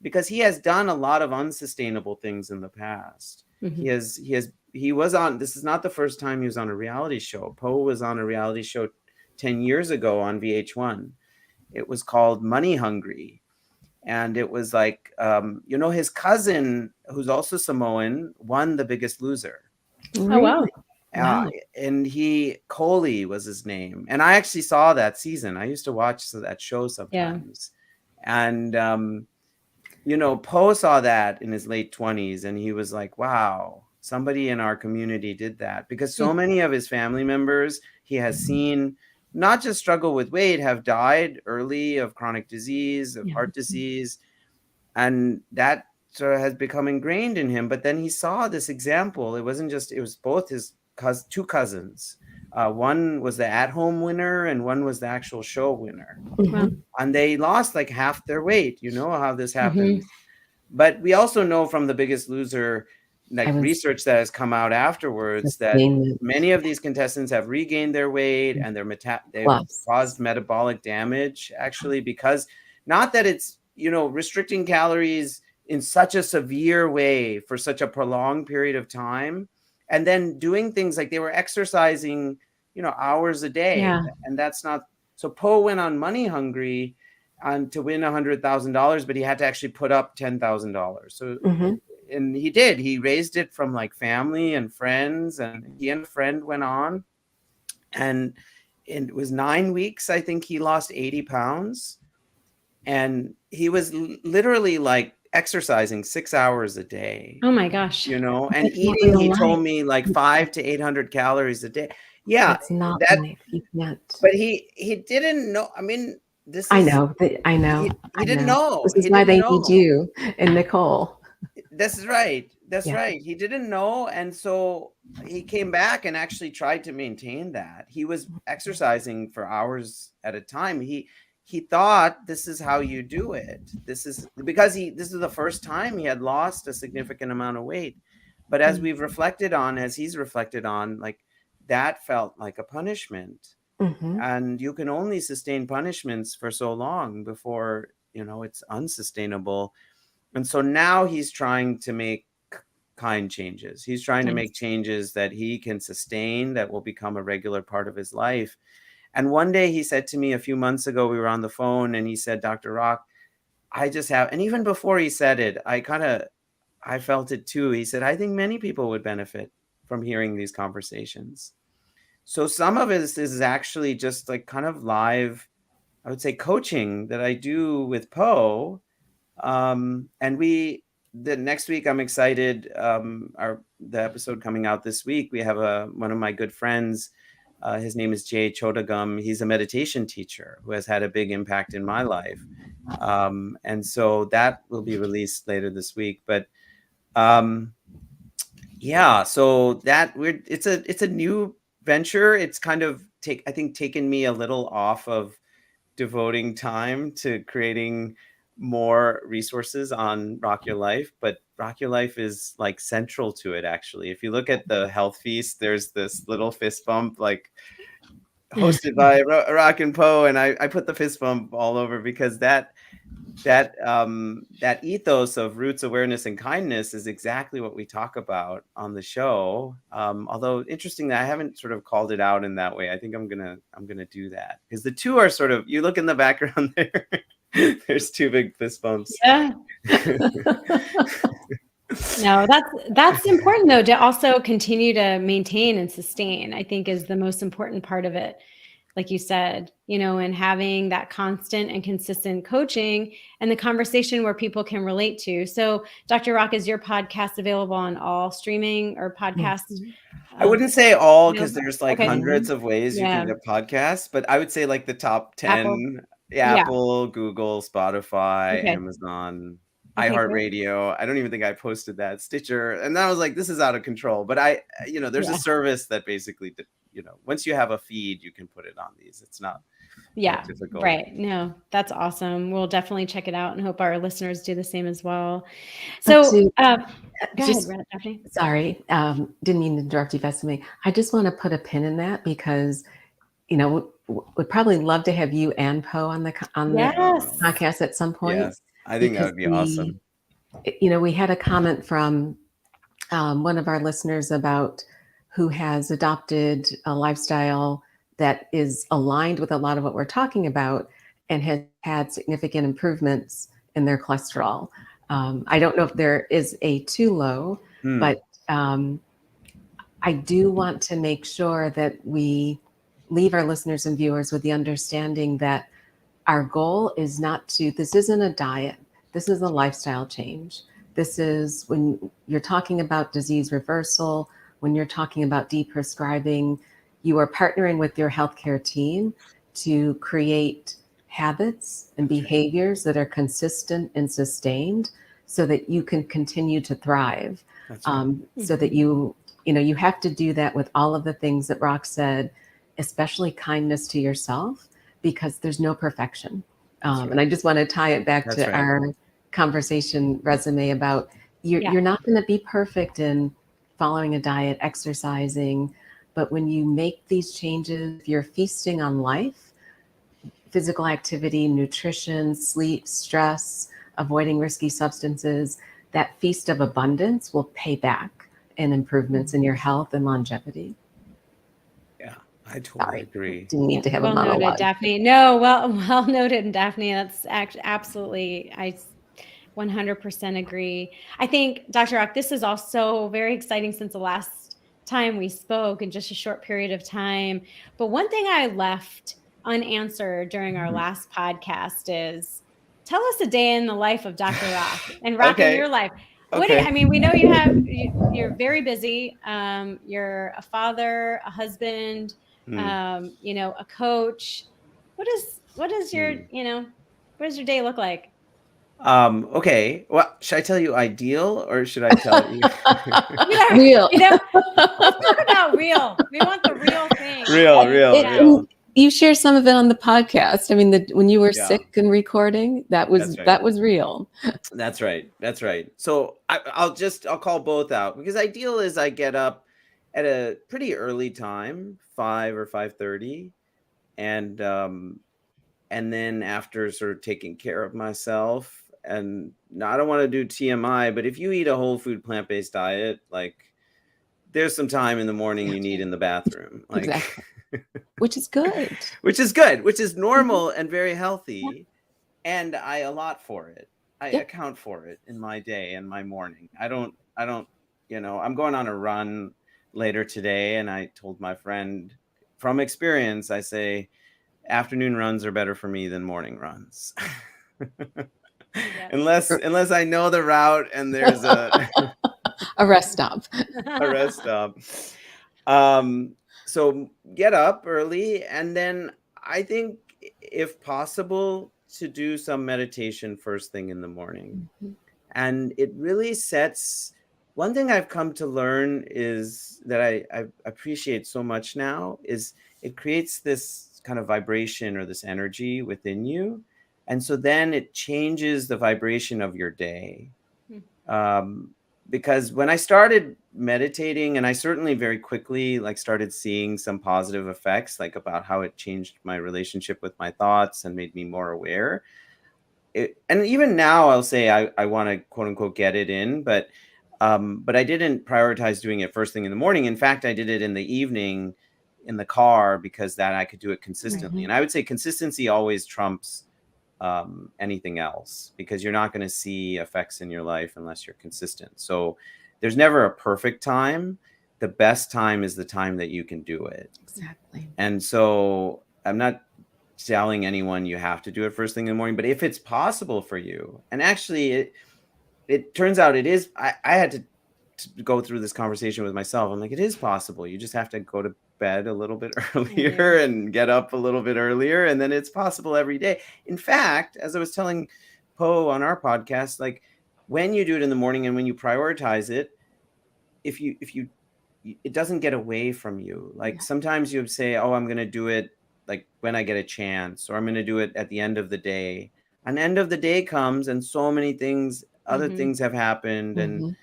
because he has done a lot of unsustainable things in the past. He was on, this is not the first time he was on a reality show. Poe was on a reality show 10 years ago on VH1. It was called Money Hungry. And it was like, his cousin, who's also Samoan, won The Biggest Loser. Oh, wow. Wow. And Coley was his name. And I actually saw that season. I used to watch that show sometimes. And, Poe saw that in his late 20s, and he was like, wow, somebody in our community did that. Because so many of his family members he has seen not just struggle with weight, have died early of chronic disease, of heart disease. And that sort of has become ingrained in him. But then he saw this example. It was both his two cousins. One was the at-home winner, and one was the actual show winner. And they lost like half their weight. You know how this happens. But we also know from The Biggest Loser, like research that has come out afterwards, that many of these contestants have regained their weight, and they've caused metabolic damage, actually, because not that it's, restricting calories in such a severe way for such a prolonged period of time, and then doing things like they were exercising, hours a day. And that's not, so Poe went on Money Hungry and to win $100,000, but he had to actually put up $10,000. So and he did. He raised it from like family and friends, and he and a friend went on, and it was 9 weeks. I think he lost 80 pounds, and he was literally like exercising 6 hours a day. Oh my gosh. And eating, he told me, like 500 to 800 calories a day. Yeah. That's not life. You can't. But he didn't know. I mean, I know. He didn't know. This is why they need you and Nicole. That's right. That's right. He didn't know. And so he came back and actually tried to maintain that. He was exercising for hours at a time. He thought this is how you do it. This is the first time he had lost a significant amount of weight. But as he's reflected on, like, that felt like a punishment. And you can only sustain punishments for so long before, it's unsustainable. And so now he's trying to make kind changes. He's trying to make changes that he can sustain, that will become a regular part of his life. And one day he said to me a few months ago, we were on the phone, and he said, Dr. Rock, and even before he said it, I felt it too. He said, I think many people would benefit from hearing these conversations. So some of it is actually just like kind of live, I would say, coaching that I do with Poe. And the next week, I'm excited. The episode coming out this week, we have one of my good friends. His name is Jay Chodagam. He's a meditation teacher who has had a big impact in my life. And so that will be released later this week. But so that it's a new venture. It's kind of taken me a little off of devoting time to creating more resources on RAK Your Life, but RAK Your Life is like central to it. Actually, if you look at the health feast, there's this little fist bump, like hosted by Rock and Poe, and I put the fist bump all over because that ethos of roots, awareness, and kindness is exactly what we talk about on the show. Although interestingly, I haven't sort of called it out in that way. I think I'm gonna do that because the two are sort of, you look in the background there. There's two big fist bumps. Yeah. No, that's important though, to also continue to maintain and sustain, I think, is the most important part of it. Like you said, and having that constant and consistent coaching and the conversation where people can relate to. So Dr. Rock, is your podcast available on all streaming or podcasts? I wouldn't say all, because there's like hundreds of ways you can get podcasts, but I would say like the top 10, Apple, Google, Spotify, Amazon, iHeartRadio. I don't even think I posted that, Stitcher. And I was like, this is out of control. But there's a service that basically once you have a feed, you can put it on these. It's not Yeah, difficult. right. No, that's awesome. We'll definitely check it out and hope our listeners do the same as well. So, go ahead, Daphne. Sorry, didn't mean to interrupt you, Besame. I just want to put a pin in that because, would probably love to have you and Poe on the podcast at some point. Yes, I think that would be awesome. We had a comment from one of our listeners about who has adopted a lifestyle that is aligned with a lot of what we're talking about and has had significant improvements in their cholesterol. I don't know if there is a too low, but I do want to make sure that we leave our listeners and viewers with the understanding that our goal is this isn't a diet. This is a lifestyle change. This is when you're talking about disease reversal, when you're talking about deprescribing, you are partnering with your healthcare team to create habits and behaviors that are consistent and sustained so that you can continue to thrive. So that you have to do that with all of the things that RAK said, especially kindness to yourself, because there's no perfection. And I just want to tie it back to our conversation resume about you're not going to be perfect in following a diet, exercising, but when you make these changes, you're feasting on life, physical activity, nutrition, sleep, stress, avoiding risky substances, that feast of abundance will pay back in improvements in your health and longevity. Yeah, I totally agree. Didn't need to have well a monologue. Noted, Daphne. No, well noted, Daphne. That's absolutely, I 100% agree. I think, Dr. RAK, this is also very exciting since the last time we spoke in just a short period of time. But one thing I left unanswered during our last podcast is, tell us a day in the life of Dr. RAK and rocking your life. We know you're very busy. You're a father, a husband, a coach. What does your day look like? Okay. Well, should I tell you ideal or should I tell you real? Let's talk about real. We want the real thing. Real. You share some of it on the podcast. I mean, when you were sick and recording, that was real. That's right. So I'll call both out because ideal is I get up at a pretty early time, 5 or 5:30, and then after sort of taking care of myself, and I don't want to do TMI, but if you eat a whole food plant-based diet, like there's some time in the morning you need in the bathroom, like exactly. which is good, which is normal and very healthy, and I allot for it. I account for it in my day and my morning. I don't, I'm going on a run later today, and I told my friend from experience, I say, afternoon runs are better for me than morning runs. Unless I know the route and there's a rest stop. So get up early, and then I think if possible to do some meditation first thing in the morning. And it really sets, one thing I've come to learn is that I appreciate so much now is it creates this kind of vibration or this energy within you. And so then it changes the vibration of your day. Because when I started meditating, and I certainly very quickly started seeing some positive effects, about how it changed my relationship with my thoughts and made me more aware. And even now I'll say I want to quote unquote get it in, but I didn't prioritize doing it first thing in the morning. In fact, I did it in the evening in the car because that I could do it consistently. And I would say consistency always trumps anything else, because you're not going to see effects in your life unless you're consistent. So there's never a perfect time. The best time is the time that you can do it. Exactly. And so I'm not telling anyone you have to do it first thing in the morning, but if it's possible for you, and actually it turns out it is, I had to go through this conversation with myself. I'm like, it is possible. You just have to go to bed a little bit earlier and get up a little bit earlier, and then it's possible every day. In fact, as I was telling Poe on our podcast, when you do it in the morning and when you prioritize it, if you it doesn't get away from you. Like sometimes you would say, oh, I'm going to do it like when I get a chance, or I'm going to do it at the end of the day. An end of the day comes and so many things, other things have happened, and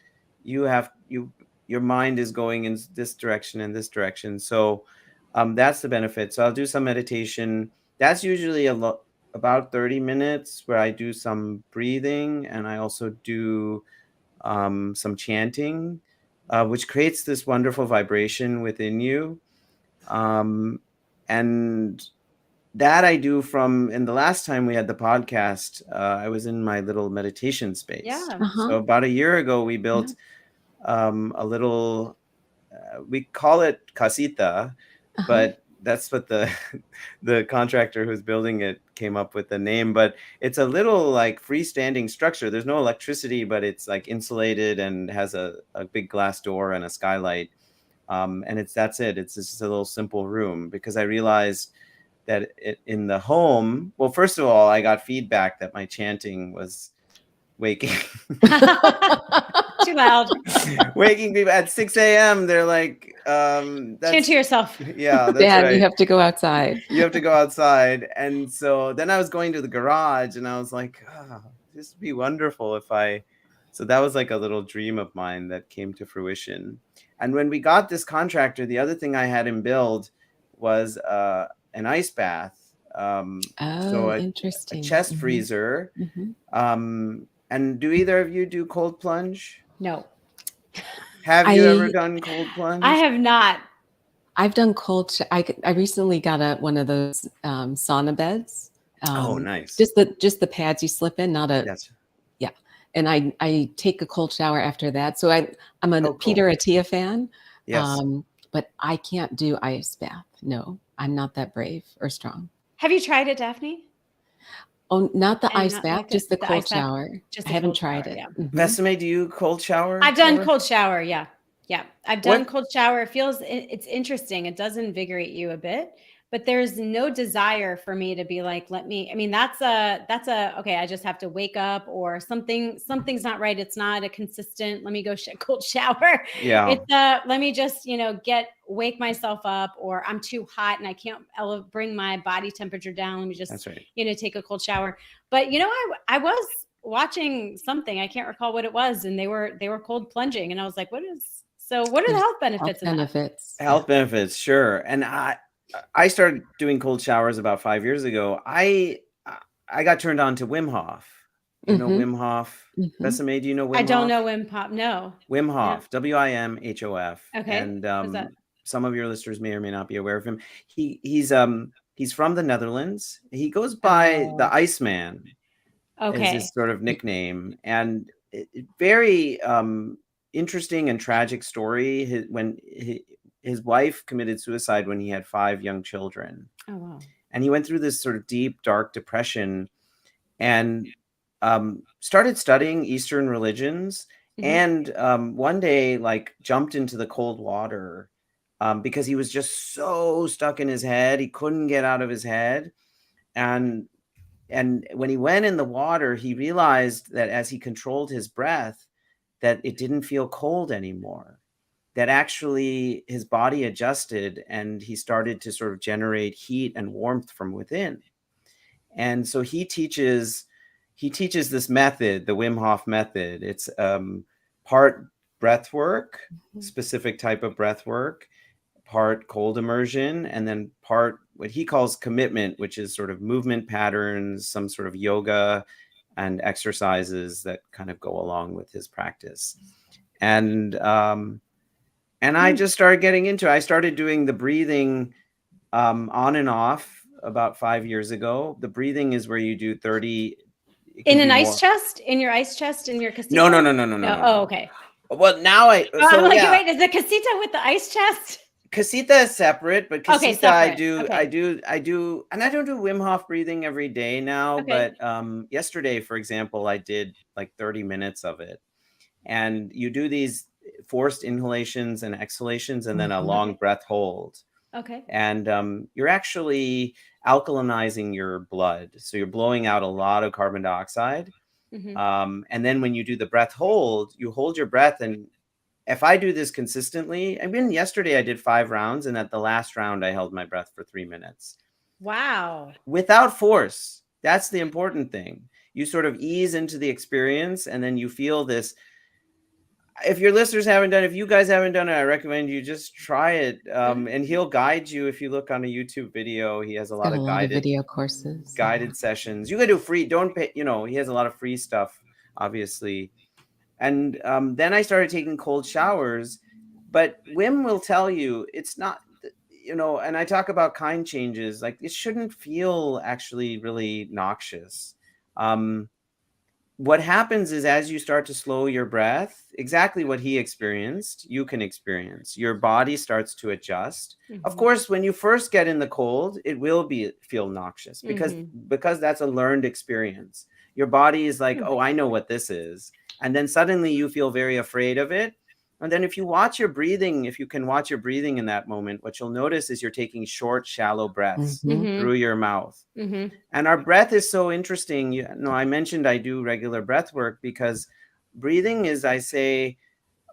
your mind is going in this direction and this direction. So that's the benefit. So I'll do some meditation. That's usually about 30 minutes where I do some breathing, and I also do some chanting, which creates this wonderful vibration within you. And that I do in the last time we had the podcast, I was in my little meditation space. Yeah. So about a year ago, we built a little, we call it casita, but that's what the contractor who's building it came up with the name. But it's a little like freestanding structure. There's no electricity, but it's like insulated and has a big glass door and a skylight. And that's it. It's just a little simple room, because I realized that in the home, well, first of all, I got feedback that my chanting was waking too loud. Waking people at 6 a.m. They're like, chant to yourself. Yeah, that's Dad, right. you have to go outside. You have to go outside. And so then I was going to the garage, and I was like, this would be wonderful if so that was like a little dream of mine that came to fruition. And when we got this contractor, the other thing I had him build was an ice bath. So interesting. A chest freezer. And do either of you do cold plunge? No. Have you ever done cold plunge? I have not. I've done I recently got one of those sauna beds. Oh, nice. Just the pads you slip in, not a. Yes. Yeah, and I take a cold shower after that. So I'm a Peter Attia fan. Yes. But I can't do ice bath. No, I'm not that brave or strong. Have you tried it, Daphne? Oh, not the ice bath, just the cold shower. Just I haven't tried it. Yeah. Besame, do you cold shower? I've done cold shower. Yeah. I've done cold shower. It's interesting. It does invigorate you a bit, but there's no desire for me to be like, that's okay. I just have to wake up, or something's not right. It's not a consistent, let me go cold shower. Yeah. It's let me just, wake myself up, or I'm too hot and I can't bring my body temperature down. Let me just, That's right. Take a cold shower. But, I was watching something, I can't recall what it was, and they were cold plunging, and I was like, what are the health benefits? Health benefits, sure. And I started doing cold showers about 5 years ago. I got turned on to Wim Hof. You know Wim Hof? Besame, do you know Wim Hof? I don't know Wim Hof. No. Wim Hof, WIMHOF. Okay. And some of your listeners may or may not be aware of him. He's from the Netherlands. He goes by the Iceman. Okay. Is his sort of nickname. And very interesting and tragic story. His wife committed suicide when he had 5 young children. Oh, wow. And he went through this sort of deep, dark depression, and started studying Eastern religions. And one day, jumped into the cold water because he was just so stuck in his head. He couldn't get out of his head. And when he went in the water, he realized that as he controlled his breath, that it didn't feel cold anymore, that actually his body adjusted and he started to sort of generate heat and warmth from within. And so he teaches this method, the Wim Hof method. It's part breath work, specific type of breath work, part cold immersion, and then part what he calls commitment, which is sort of movement patterns, some sort of yoga and exercises that kind of go along with his practice. And I just started getting into it. I started doing the breathing on and off about 5 years ago. The breathing is where you do 30. In an ice chest? In your ice chest? In your casita? No. Oh, okay. Well, now wait, is the casita with the ice chest? Casita is separate, but casita separate. I do, and I don't do Wim Hof breathing every day now, but yesterday, for example, I did like 30 minutes of it. And you do these forced inhalations and exhalations, and then a long breath hold. Okay. And you're actually alkalinizing your blood. So you're blowing out a lot of carbon dioxide. And then when you do the breath hold, you hold your breath and if I do this consistently, I mean, yesterday I did 5 rounds, and at the last round, I held my breath for 3 minutes. Wow. Without force. That's the important thing. You sort of ease into the experience, and then you feel this. If your listeners haven't done it, if you guys haven't done it, I recommend you just try it. And he'll guide you. If you look on a YouTube video, he has a lot Got a of lot of guided video courses. guided sessions. You can do free. Don't pay. He has a lot of free stuff, obviously. And then I started taking cold showers. But Wim will tell you it's not. And I talk about kind changes. Like, it shouldn't feel actually really noxious. What happens is, as you start to slow your breath, exactly what he experienced, you can experience. Your body starts to adjust. Of course, when you first get in the cold, it will feel noxious because that's a learned experience. Your body is like, oh, I know what this is. And then suddenly you feel very afraid of it. And then if you watch your breathing, if you can watch your breathing in that moment, what you'll notice is you're taking short, shallow breaths through your mouth. And our breath is so interesting. I mentioned I do regular breath work because breathing is, I say,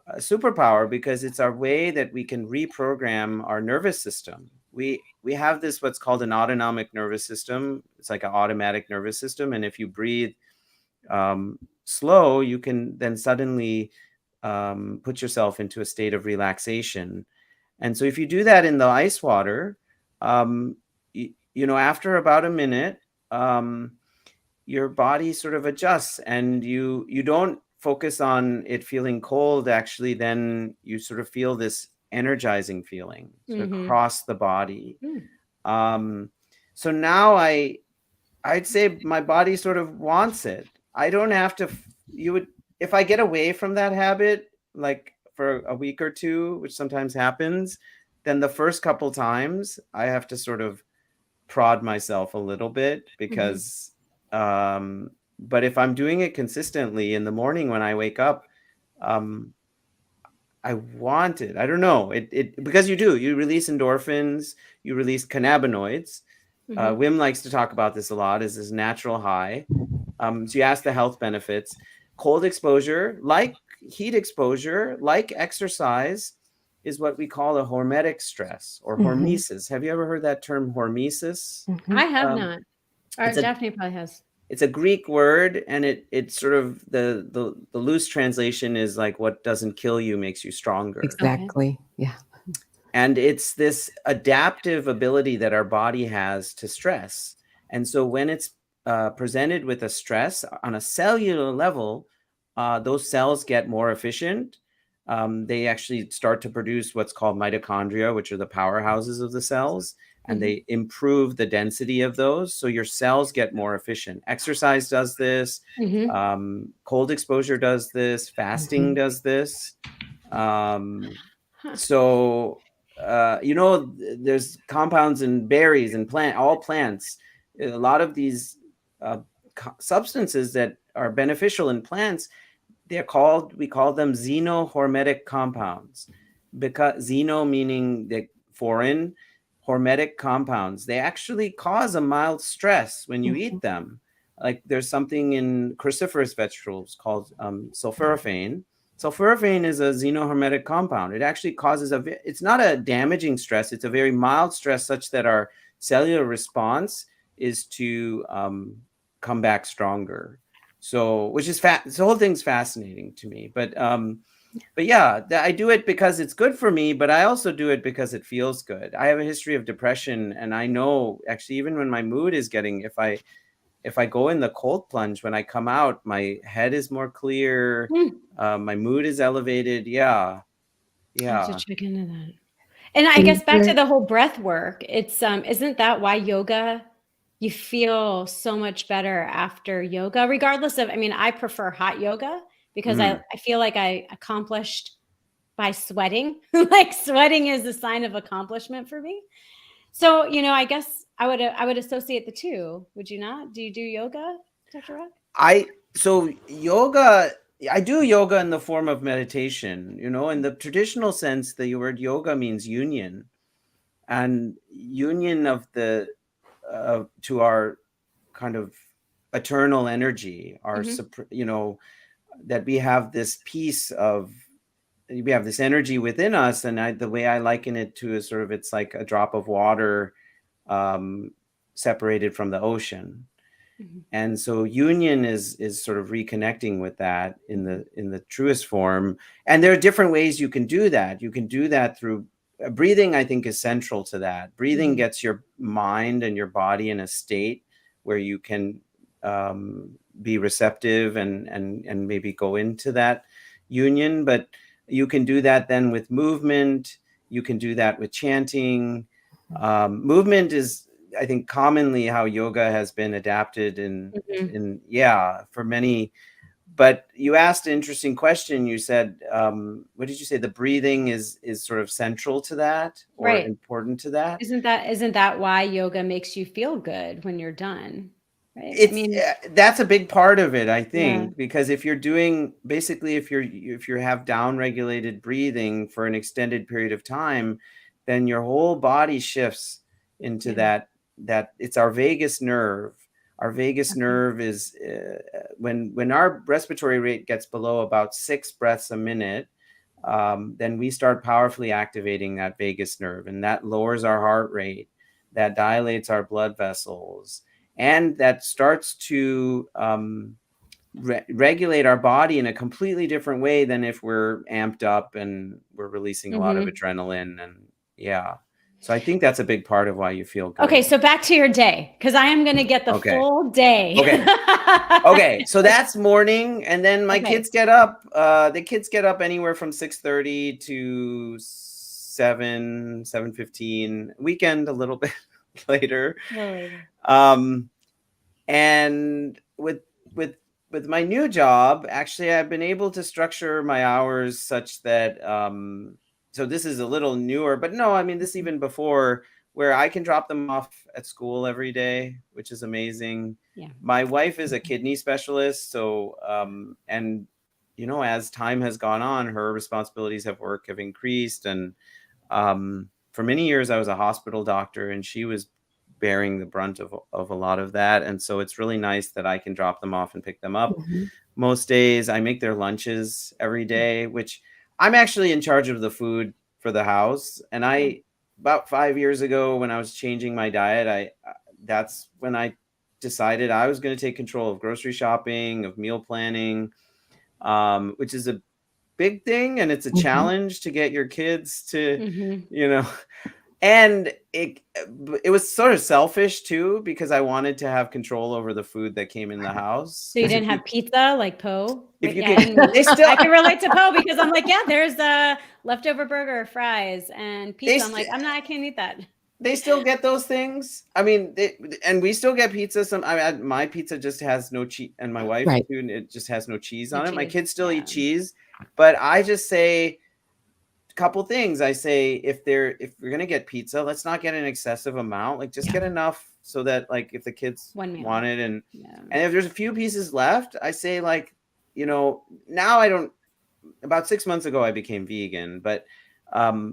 a superpower, because it's our way that we can reprogram our nervous system. We have this, what's called an autonomic nervous system. It's like an automatic nervous system. And if you breathe slow, you can then suddenly put yourself into a state of relaxation. And so if you do that in the ice water, after about a minute, your body sort of adjusts, and you don't focus on it feeling cold. Actually, then you sort of feel this energizing feeling across the body. So now I'd say my body sort of wants it. I don't have to. If I get away from that habit, like for a week or two, which sometimes happens, then the first couple times I have to sort of prod myself a little bit, because but if I'm doing it consistently in the morning when I wake up, I want it. I don't know. It because you release endorphins, you release cannabinoids. Wim likes to talk about this a lot, is this natural high. So you ask the health benefits. Cold exposure, like heat exposure, like exercise, is what we call a hormetic stress, or hormesis. Have you ever heard that term, hormesis? I have not. Or Daphne probably has. It's a Greek word, and it's sort of the loose translation is like, what doesn't kill you makes you stronger. Exactly. Yeah. And it's this adaptive ability that our body has to stress. And so when it's presented with a stress on a cellular level, those cells get more efficient. They actually start to produce what's called mitochondria, which are the powerhouses of the cells, and they improve the density of those. So your cells get more efficient. Exercise does this. Cold exposure does this. Fasting does this. So, there's compounds in berries and all plants. A lot of these substances that are beneficial in plants, we call them xenohormetic compounds, because xeno meaning the foreign, hormetic compounds. They actually cause a mild stress when you eat them. Like, there's something in cruciferous vegetables called sulforaphane. Sulforaphane is a xenohormetic compound. It actually causes it's not a damaging stress. It's a very mild stress, such that our cellular response is to come back stronger. So, which is the whole thing's fascinating to me. But yeah, I do it because it's good for me, but I also do it because it feels good. I have a history of depression, and I know, actually, even when my mood is getting, if I go in the cold plunge, when I come out, my head is more clear. My mood is elevated. Yeah. I have to check into that. And I guess back to the whole breath work, it's isn't that why yoga, you feel so much better after yoga, regardless of, I prefer hot yoga because I feel like I accomplished by sweating. Like, sweating is a sign of accomplishment for me. So, I guess I would associate the two. Would you not? Do you do yoga, Dr. Rock? I do yoga in the form of meditation. In the traditional sense, the word yoga means union, and union of the to our kind of eternal energy, our that we have this piece of we have this energy within us, and the way I liken it to is sort of, it's like a drop of water separated from the ocean. And so union is sort of reconnecting with that in the truest form. And there are different ways you can do that. You can do that through breathing. I think is central to that. Breathing gets your mind and your body in a state where you can be receptive and maybe go into that union. But you can do that then with movement. You can do that with chanting. Movement is, I think, commonly how yoga has been adapted for many. But you asked an interesting question. You said, what did you say? The breathing is sort of central to that, or important to that. Isn't that why yoga makes you feel good when you're done? Right. That's a big part of it, I think, because if you're doing, basically, if you have down regulated breathing for an extended period of time, then your whole body shifts into that it's our vagus nerve. Our vagus nerve is when our respiratory rate gets below about 6 breaths a minute, then we start powerfully activating that vagus nerve, and that lowers our heart rate, that dilates our blood vessels, and that starts to regulate our body in a completely different way than if we're amped up and we're releasing a lot of adrenaline. And so I think that's a big part of why you feel good. Okay, so back to your day, because I am going to get the full day. Okay, so that's morning, and then my kids get up. The kids get up anywhere from 6:30 to 7:15. Weekend a little bit later. And with my new job, actually, I've been able to structure my hours such that so this is a little newer, but no, I mean, this even before, where I can drop them off at school every day, which is amazing. My wife is a kidney specialist, so and as time has gone on, her responsibilities have increased, and for many years I was a hospital doctor, and she was bearing the brunt of a lot of that. And so it's really nice that I can drop them off and pick them up most days. I make their lunches every day, which I'm actually in charge of the food for the house. And about 5 years ago, when I was changing my diet, that's when I decided I was going to take control of grocery shopping, of meal planning, which is a big thing. And it's a challenge to get your kids to, and it was sort of selfish too, because I wanted to have control over the food that came in the house. So you didn't have pizza like Poe? If you I can relate to Poe, because I'm like, there's a leftover burger, fries, and pizza. I'm like, I can't eat that. They still get those things. I mean, and we still get pizza. My pizza just has no cheese, and my wife too, and it just has no cheese on it. My kids still eat cheese, but I just say couple things. I say, if you're gonna get pizza, let's not get an excessive amount. Like, just get enough so that, like, if the kids want it, and if there's a few pieces left, I say, like, now I don't. About 6 months ago, I became vegan, but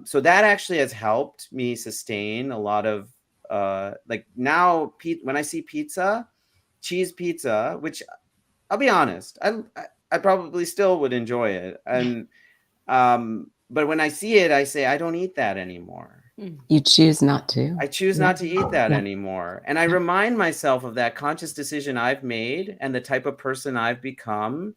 so that actually has helped me sustain a lot of like, now when I see cheese pizza, which I'll be honest, I probably still would enjoy it, and but when I see it, I say, I don't eat that anymore. You choose not to. I choose not to eat that anymore. And I remind myself of that conscious decision I've made and the type of person I've become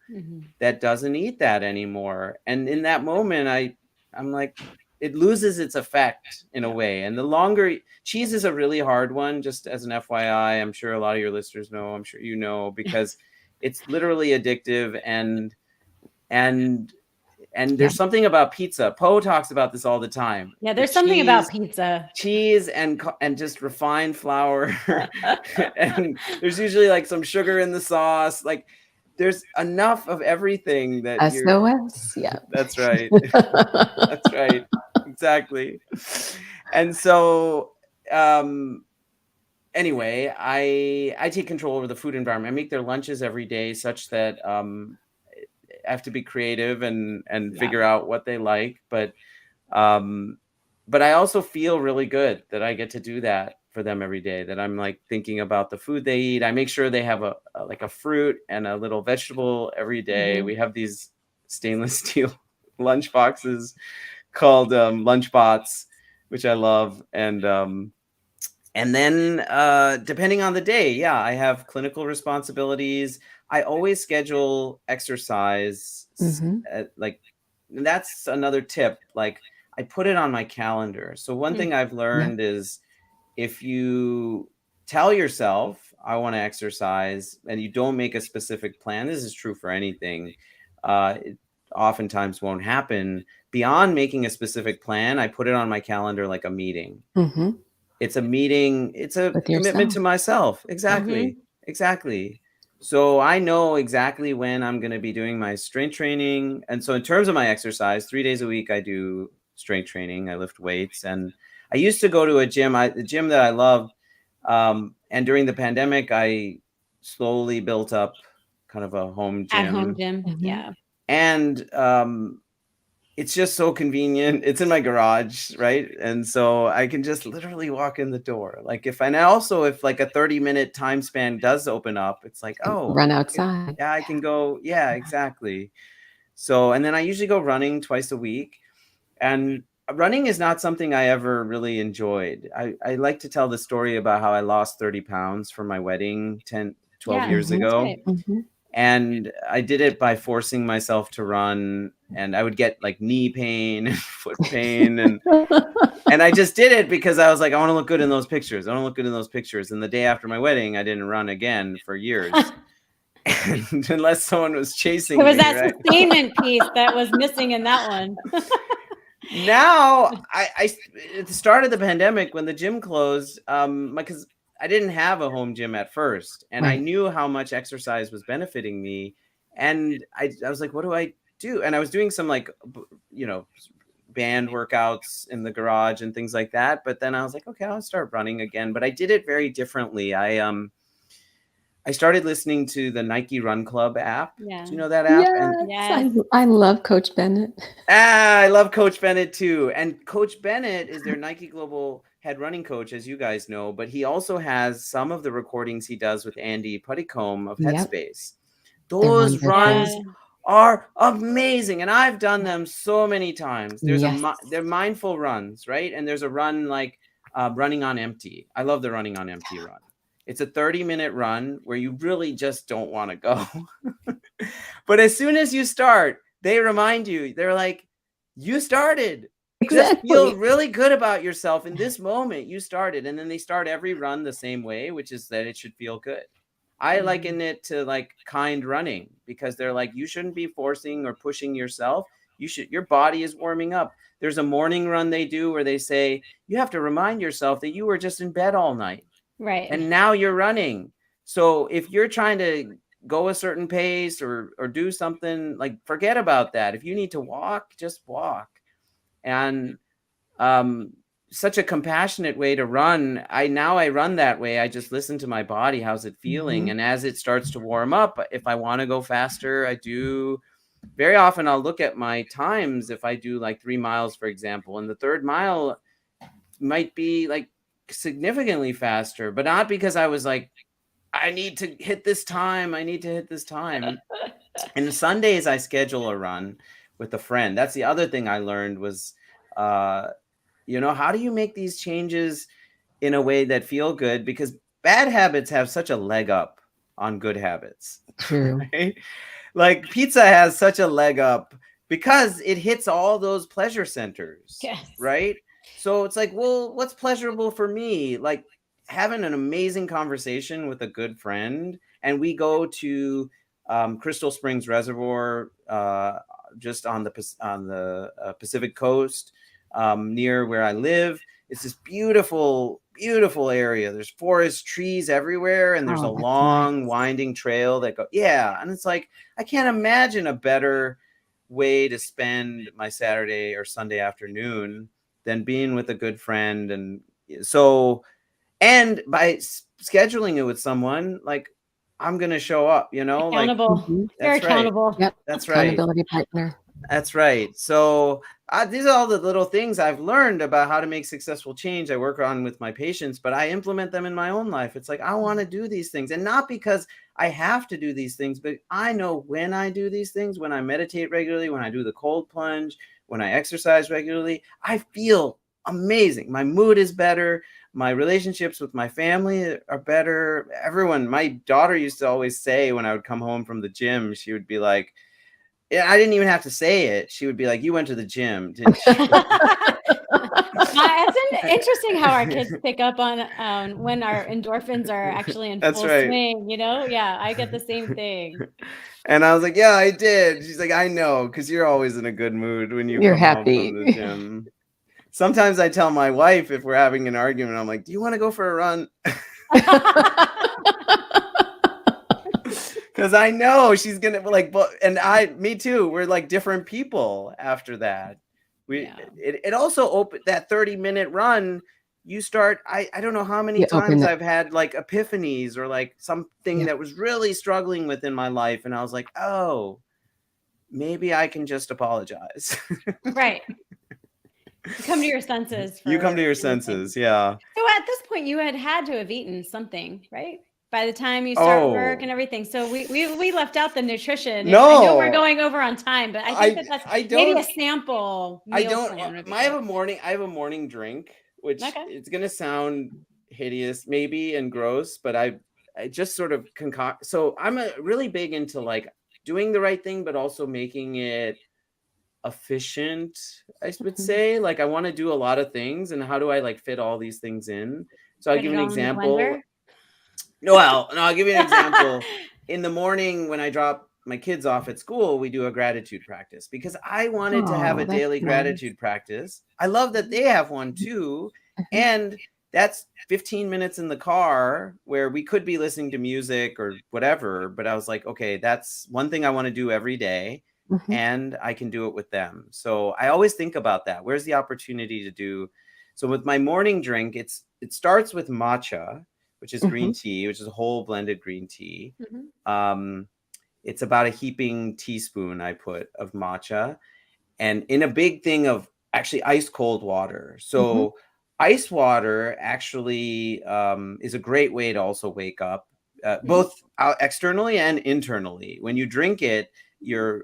that doesn't eat that anymore. And in that moment, I'm like, it loses its effect in a way. And the longer, cheese is a really hard one, just as an FYI. I'm sure a lot of your listeners know, I'm sure you know, because it's literally addictive, and there's something about pizza. Poe talks about this all the time. Yeah, there's something about pizza. Cheese and just refined flour. And there's usually like some sugar in the sauce. Like, there's enough of everything that SOS. Yeah. That's right. That's right. Exactly. And so anyway, I take control over the food environment. I make their lunches every day such that I have to be creative and figure out what they like, but I also feel really good that I get to do that for them every day, that I'm like thinking about the food they eat. I make sure they have a fruit and a little vegetable every day. We have these stainless steel lunch boxes called lunchbots, which I love. And then depending on the day, yeah, I have clinical responsibilities. I always schedule exercise. Like, that's another tip. Like, I put it on my calendar. So one thing I've learned is, if you tell yourself, I want to exercise, and you don't make a specific plan, this is true for anything, it oftentimes won't happen. Beyond making a specific plan, I put it on my calendar like a meeting. It's a meeting. It's a With commitment yourself. to myself. Exactly. Exactly. So I know exactly when I'm going to be doing my strength training. And so in terms of my exercise, 3 days a week, I do strength training. I lift weights. And I used to go to a gym, the gym that I loved. And during the pandemic, I slowly built up kind of a home gym. At home gym. Yeah. And it's just so convenient. It's in my garage, right? And so I can just literally walk in the door. Like, if like a 30-minute time span does open up, it's like, oh, Run outside. yeah, I can go. Yeah, exactly. So, and then I usually go running twice a week. And running is not something I ever really enjoyed. I like to tell the story about how I lost 30 pounds for my wedding 12 years ago. Right. And I did it by forcing myself to run, and I would get like knee pain and foot pain. And I just did it because I was like, I want to look good in those pictures. I want to look good in those pictures. And the day after my wedding, I didn't run again for years. And unless someone was chasing me. It was that right? sustainment piece that was missing in that one. Now, I at the start of the pandemic, when the gym closed, because I didn't have a home gym at first, and I knew how much exercise was benefiting me, and I was like, what do I do? And I was doing some like, band workouts in the garage and things like that. But then I was like, okay, I'll start running again. But I did it very differently. I started listening to the Nike Run Club app. Yeah. Do you know that app? Yes, I love Coach Bennett. I love Coach Bennett too. And Coach Bennett is their Nike Global head running coach, as you guys know, but he also has some of the recordings he does with Andy Puttycombe of Headspace. Those runs are amazing. And I've done them so many times. They're mindful runs, right? And there's a run like running on empty. I love the running on empty run. It's a 30-minute run where you really just don't want to go. But as soon as you start, they remind you, they're like, you started. Just feel really good about yourself in this moment. You started. And then they start every run the same way, which is that it should feel good. I liken it to like kind running, because they're like, you shouldn't be forcing or pushing yourself. Your body is warming up. There's a morning run they do where they say, you have to remind yourself that you were just in bed all night. Right. And now you're running. So if you're trying to go a certain pace or do something, like, forget about that. If you need to walk, just walk. And such a compassionate way to run. I run that way. I just listen to my body. How's it feeling? And as it starts to warm up, if I want to go faster, I do. Very often I'll look at my times. If I do like 3 miles, for example, and the third mile might be like significantly faster, but not because I was like, I need to hit this time. And Sundays I schedule a run with a friend. That's the other thing I learned was, how do you make these changes in a way that feel good? Because bad habits have such a leg up on good habits. True. Right? Like pizza has such a leg up because it hits all those pleasure centers. Yes. Right? So it's like, well, what's pleasurable for me? Like having an amazing conversation with a good friend, and we go to Crystal Springs Reservoir, just on the Pacific coast, near where I live. It's this beautiful, beautiful area. There's forest, trees everywhere, and there's a long, winding trail that go. Yeah, and it's like, I can't imagine a better way to spend my Saturday or Sunday afternoon than being with a good friend. And so, and by scheduling it with someone, like, I'm going to show up, Accountable. like, You're accountable. Yep. That's right. Accountability partner. That's right. So these are all the little things I've learned about how to make successful change I work on with my patients, but I implement them in my own life. It's like, I want to do these things, and not because I have to do these things, but I know when I do these things, when I meditate regularly, when I do the cold plunge, when I exercise regularly, I feel amazing. My mood is better. My relationships with my family are better. Everyone, my daughter used to always say when I would come home from the gym, she would be like, yeah, I didn't even have to say it. She would be like, "You went to the gym, didn't you?" It's interesting how our kids pick up on when our endorphins are actually in That's full right. swing, you know? Yeah, I get the same thing. And I was like, "Yeah, I did." She's like, "I know, because you're always in a good mood when you You're come home from the happy. gym." Sometimes I tell my wife if we're having an argument, I'm like, "Do you want to go for a run?" Because I know she's gonna like, but and me too. We're like different people after that. Yeah. It also opened that 30-minute run. You start. I don't know how many You open times it. I've had like epiphanies or like something Yeah. that was really struggling with in my life, and I was like, oh, maybe I can just apologize. Right. You come to your senses You come for to your anything. senses, yeah. So at this point, you had to have eaten something, right? By the time you start work Oh and everything. So we left out the nutrition. And I know we're no, going over on time, but I think that's I maybe a don't. sample I meal don't. plan would be I have good. a morning. I have a morning drink, which Okay. it's gonna sound hideous, maybe, and gross, but I just sort of concoct. So I'm really big into like doing the right thing, but also making it efficient. I would say, like, I want to do a lot of things, and how do I like fit all these things in? So I'll Put give it you an all in the example. blender. No, I'll give you an example. In the morning when I drop my kids off at school, we do a gratitude practice because I wanted to have a Oh, that's daily nice. gratitude practice. I love that they have one too. Mhm. And that's 15 minutes in the car where we could be listening to music or whatever. But I was like, okay, that's one thing I want to do every day. Mhm. And I can do it with them. So I always think about that. Where's the opportunity to do? So with my morning drink, it starts with matcha, which is green Mhm. tea, which is a whole blended green tea. Mhm. Um, it's about a heaping teaspoon I put of matcha, and in a big thing of actually ice cold water. Mhm. So ice water actually is a great way to also wake up, Mhm. both externally and internally. When you drink it, you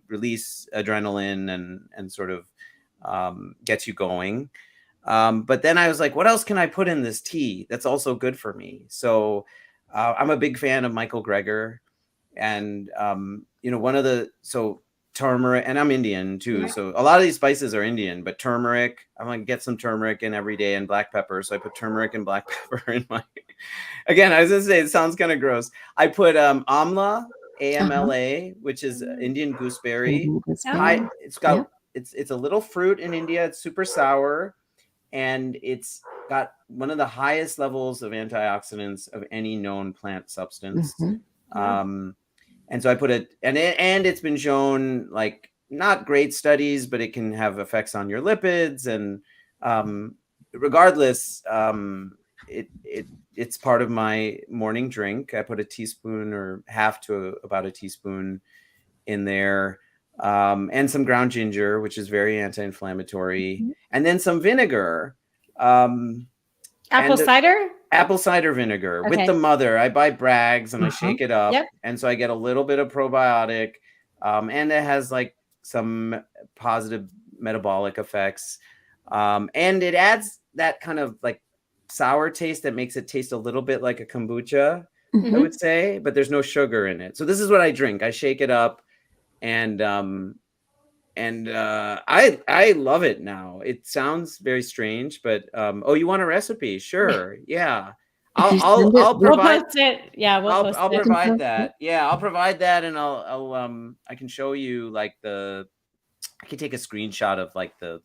release adrenaline and sort of gets you going. But then I was like, what else can I put in this tea that's also good for me? So I'm a big fan of Michael Greger. And, one of turmeric, and I'm Indian too. Mhm. So a lot of these spices are Indian, but turmeric, I'm going to get some turmeric in every day and black pepper. So I put turmeric and black pepper in my, again, I was going to say, it sounds kind of gross. I put amla, Uh-huh. AMLA, which is Indian gooseberry. Indian Okay. gooseberry. It's Yep. got, it's a little fruit in India. It's super sour, and it's got one of the highest levels of antioxidants of any known plant substance. Mhm. Wow. And so I put it, and it's been shown, like, not great studies, but it can have effects on your lipids. And regardless, it's part of my morning drink. I put a teaspoon or half to about a teaspoon in there, and some ground ginger, which is very anti-inflammatory, Mhm. and then some vinegar, um, Apple and cider? apple cider vinegar with the Okay. mother. I buy Bragg's and I Uh-huh. shake it up, Yep. and so I get a little bit of probiotic, and it has like some positive metabolic effects, and it adds that kind of like sour taste that makes it taste a little bit like a kombucha, I Mhm. would say, but there's no sugar in it. So this is what I drink. I shake it up, and I love it now. It sounds very strange, but oh, you want a recipe? Sure, yeah. If I'll you I'll send it, I'll we We'll provide post it. Yeah, we'll post I'll it. can provide post it. that. Yeah, I'll provide that, and I can show you like I can take a screenshot of like the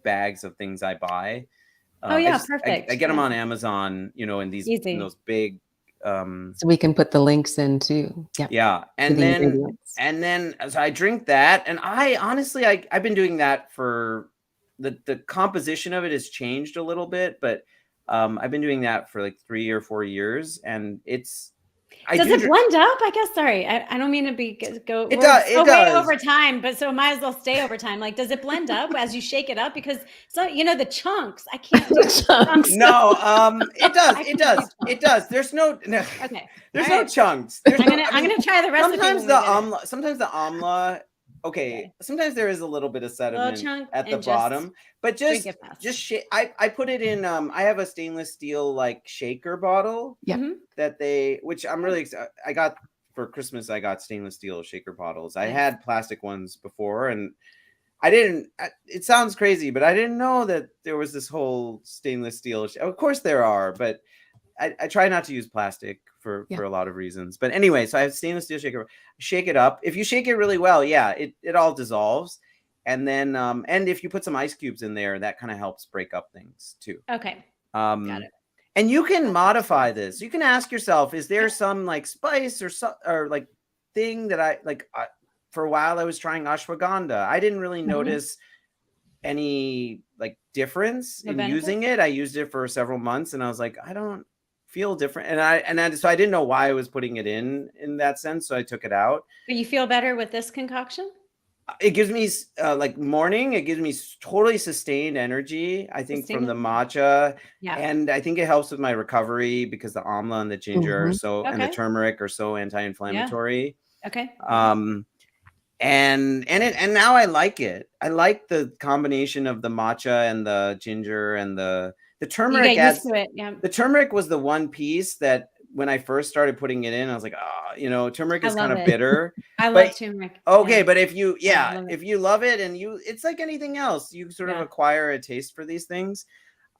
bags of things I buy. Oh I yeah, just I perfect. get them Yeah. on Amazon, in Easy. those big So we can put the links in too. Yep. yeah, To and the then ingredients. so I drink that, and I honestly I've been doing that for the composition of it has changed a little bit, but I've been doing that for like 3 or 4 years, and Does it blend up? I guess. Sorry, I don't mean to go. It does. It way does. over time, but so might as well stay over time. Like, does it blend up as you shake it up? Because the chunks. I can't do chunks. No, it does. It does. It does. There's no. Okay. There's no chunks. There's I'm gonna try the recipe. Sometimes the amla. Okay. Sometimes there is a little bit of sediment at the bottom, but just I put it in. I have a stainless steel like shaker bottle. Yeah. Which I'm really excited. I got for Christmas. I got stainless steel shaker bottles. I had plastic ones before, and I didn't. It sounds crazy, but I didn't know that there was this whole stainless steel. Of course there are, but I try not to use plastic for a lot of reasons. But anyway, so I have stainless steel shaker. Shake it up. If you shake it really well, it all dissolves. And then and if you put some ice cubes in there, that kind of helps break up things too. Okay. Got it. And you can modify this. You can ask yourself, is there some like spice or like thing that I like? For a while, I was trying ashwagandha. I didn't really notice any like difference in using it. I used it for several months, and I was like, I don't feel different. So I didn't know why I was putting it in that sense. So I took it out. But you feel better with this concoction? It gives me like morning. It gives me totally sustained energy. I think from the matcha, and I think it helps with my recovery because the amla and the ginger and the turmeric are so anti-inflammatory. Yeah. Okay. And now I like it. I like the combination of the matcha and the ginger and the turmeric. You get used to it, yeah. The turmeric was the one piece that when I first started putting it in, I was like, turmeric is kind of bitter. I love turmeric. Okay, but if you love it and it's like anything else, you sort of acquire a taste for these things.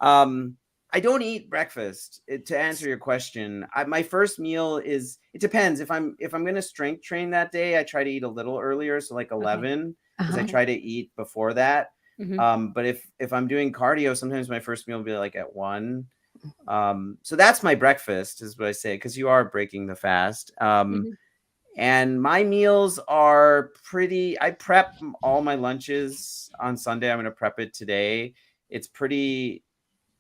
I don't eat breakfast. To answer your question, my first meal is, it depends. If I'm going to strength train that day, I try to eat a little earlier, so like 11, because I try to eat before that. But if I'm doing cardio, sometimes my first meal will be like at 1. So that's my breakfast, is what I say, because you are breaking the fast. And my meals are I prep all my lunches on Sunday. I'm going to prep it today. It's pretty.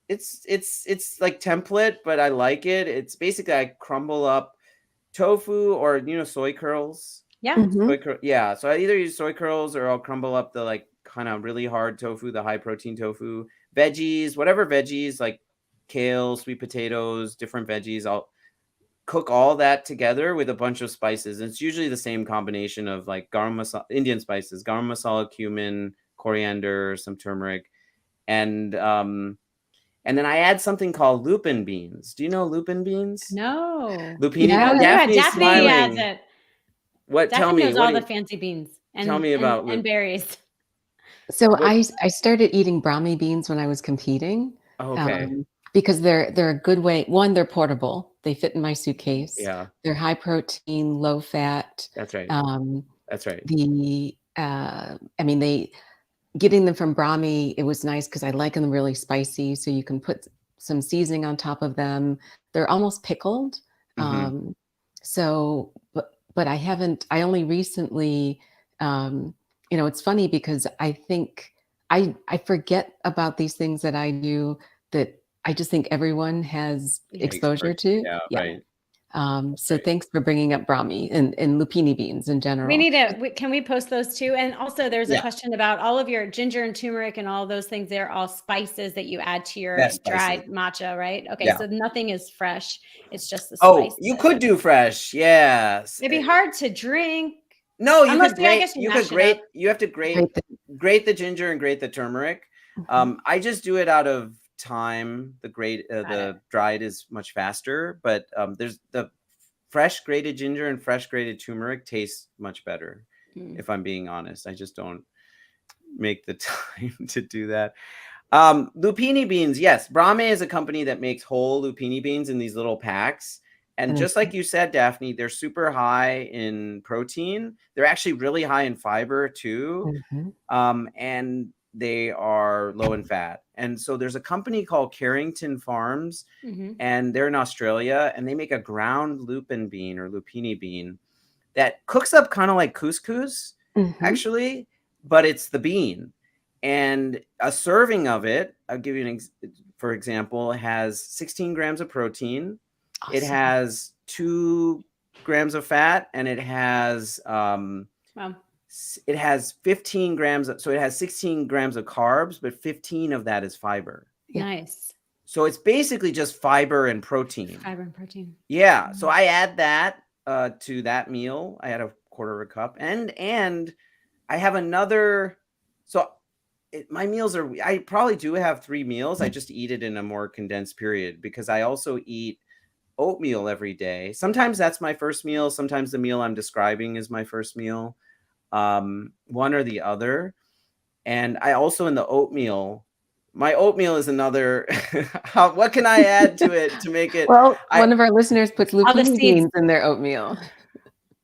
It's like template, but I like it. It's basically I crumble up tofu or soy curls. Yeah. So I either use soy curls or I'll crumble up the like kind of really hard tofu, the high protein tofu, veggies, whatever veggies like kale, sweet potatoes, different veggies. I'll cook all that together with a bunch of spices. And it's usually the same combination of like garam masala, Indian spices, garam masala, cumin, coriander, some turmeric, and then I add something called lupin beans. Do you know lupin beans? No. Lupini. Daphne adds it. What? Daphne tell me. knows all the fancy beans. Tell me about and berries. So I started eating Brahmi beans when I was competing. Okay. Because they're a good way. One, they're portable. They fit in my suitcase. Yeah. They're high protein, low fat. That's right. That's right. Getting them from Brahmi, it was nice because I like them really spicy. So you can put some seasoning on top of them. They're almost pickled. But I only recently, it's funny because I think I forget about these things that I do that I just think everyone has exposure to. Yeah. Right. So thanks for bringing up Brahmi and lupini beans in general. Can we post those too? And also there's a question about all of your ginger and turmeric and all those things. They're all spices that you add to your dried matcha, right? Okay. Yeah. So nothing is fresh. It's just the spice. Oh, you could do fresh. Yes. It'd be hard to drink. No, you have to grate the ginger and grate the turmeric. I just do it out of time. The dried is much faster, but there's the fresh grated ginger and fresh grated turmeric tastes much better. If I'm being honest, I just don't make the time to do that. Lupini beans, yes. Brahmi is a company that makes whole lupini beans in these little packs, and just like you said, Daphne, they're super high in protein. They're actually really high in fiber too, and they are low in fat. And so there's a company called Carrington Farms, and they're in Australia, and they make a ground lupin bean or lupini bean that cooks up kind of like couscous, actually, but it's the bean. And a serving of it, I'll give you for example, has 16 grams of protein, It has 2 grams of fat, and it has Wow. it has 15 grams. So it has 16 grams of carbs, but 15 of that is fiber. Yeah. Nice. So it's basically just fiber and protein. Fiber and protein. Yeah. So I add that to that meal. I add a quarter of a cup, and I have another. So my meals are. I probably do have 3 meals. I just eat it in a more condensed period because I also eat oatmeal every day. Sometimes that's my first meal. Sometimes the meal I'm describing is my first meal. One or the other. And I also in the oatmeal. My oatmeal is another. What can I add to it to make it? Well, one of our listeners puts lupini beans in their oatmeal.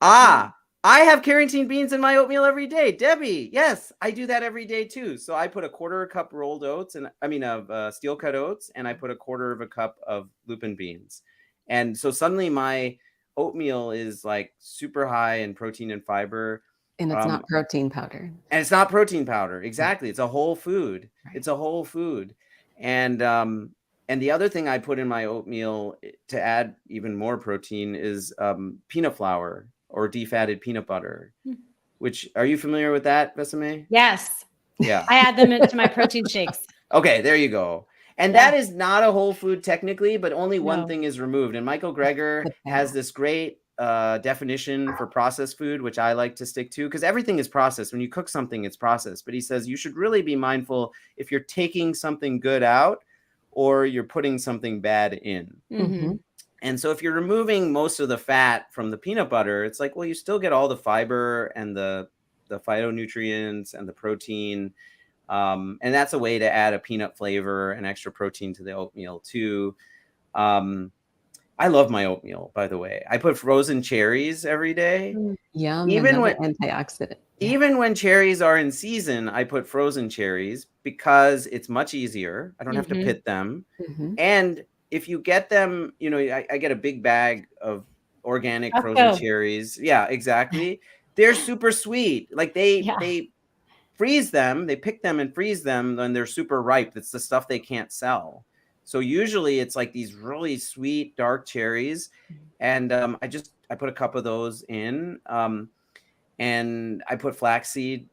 I have carotene beans in my oatmeal every day. Debbie, yes, I do that every day too. So I put a quarter of a cup rolled oats of steel cut oats, and I put a quarter of a cup of lupin beans. And so suddenly my oatmeal is like super high in protein and fiber. And it's not protein powder. And it's not protein powder. Exactly. It's a whole food. Right. It's a whole food. And the other thing I put in my oatmeal to add even more protein is peanut flour or defatted peanut butter, which, are you familiar with that, Besame? Yes. Yeah. I add them into my protein shakes. Okay, there you go. And that is not a whole food technically, but only one thing is removed. And Michael Greger has this great definition for processed food, which I like to stick to, because everything is processed. When you cook something, it's processed. But he says you should really be mindful if you're taking something good out or you're putting something bad in. Mm-hmm. And so if you're removing most of the fat from the peanut butter, it's like, well, you still get all the fiber and the phytonutrients and the protein. And that's a way to add a peanut flavor and extra protein to the oatmeal too. I love my oatmeal, by the way. I put frozen cherries every day. Yum, even when antioxidant. Even when cherries are in season, I put frozen cherries because it's much easier. I don't have to pit them. And if you get them, I get a big bag of organic frozen cherries. Yeah, exactly. They're super sweet. Like they freeze them, they pick them and freeze them when they're super ripe. It's the stuff they can't sell. So usually it's like these really sweet dark cherries. And I put a cup of those in. And I put flaxseed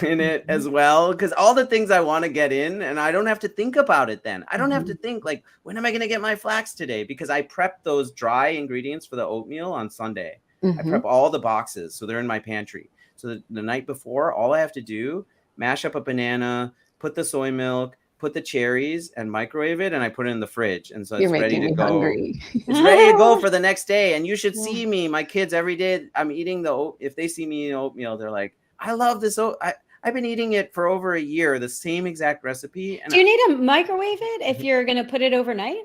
in it as well, because all the things I want to get in, and I don't have to think about it then. I don't have to think like, when am I going to get my flax today? Because I prep those dry ingredients for the oatmeal on Sunday. I prep all the boxes, so they're in my pantry. So the night before, all I have to do, mash up a banana, put the soy milk, put the cherries, and microwave it, and I put it in the fridge. And so it's ready to go. Hungry. It's ready to go for the next day. And you should see me, my kids, every day I'm eating if they see me eating oatmeal, they're like, I love this. I've been eating it for over a year, the same exact recipe. And do you need to microwave it if you're going to put it overnight?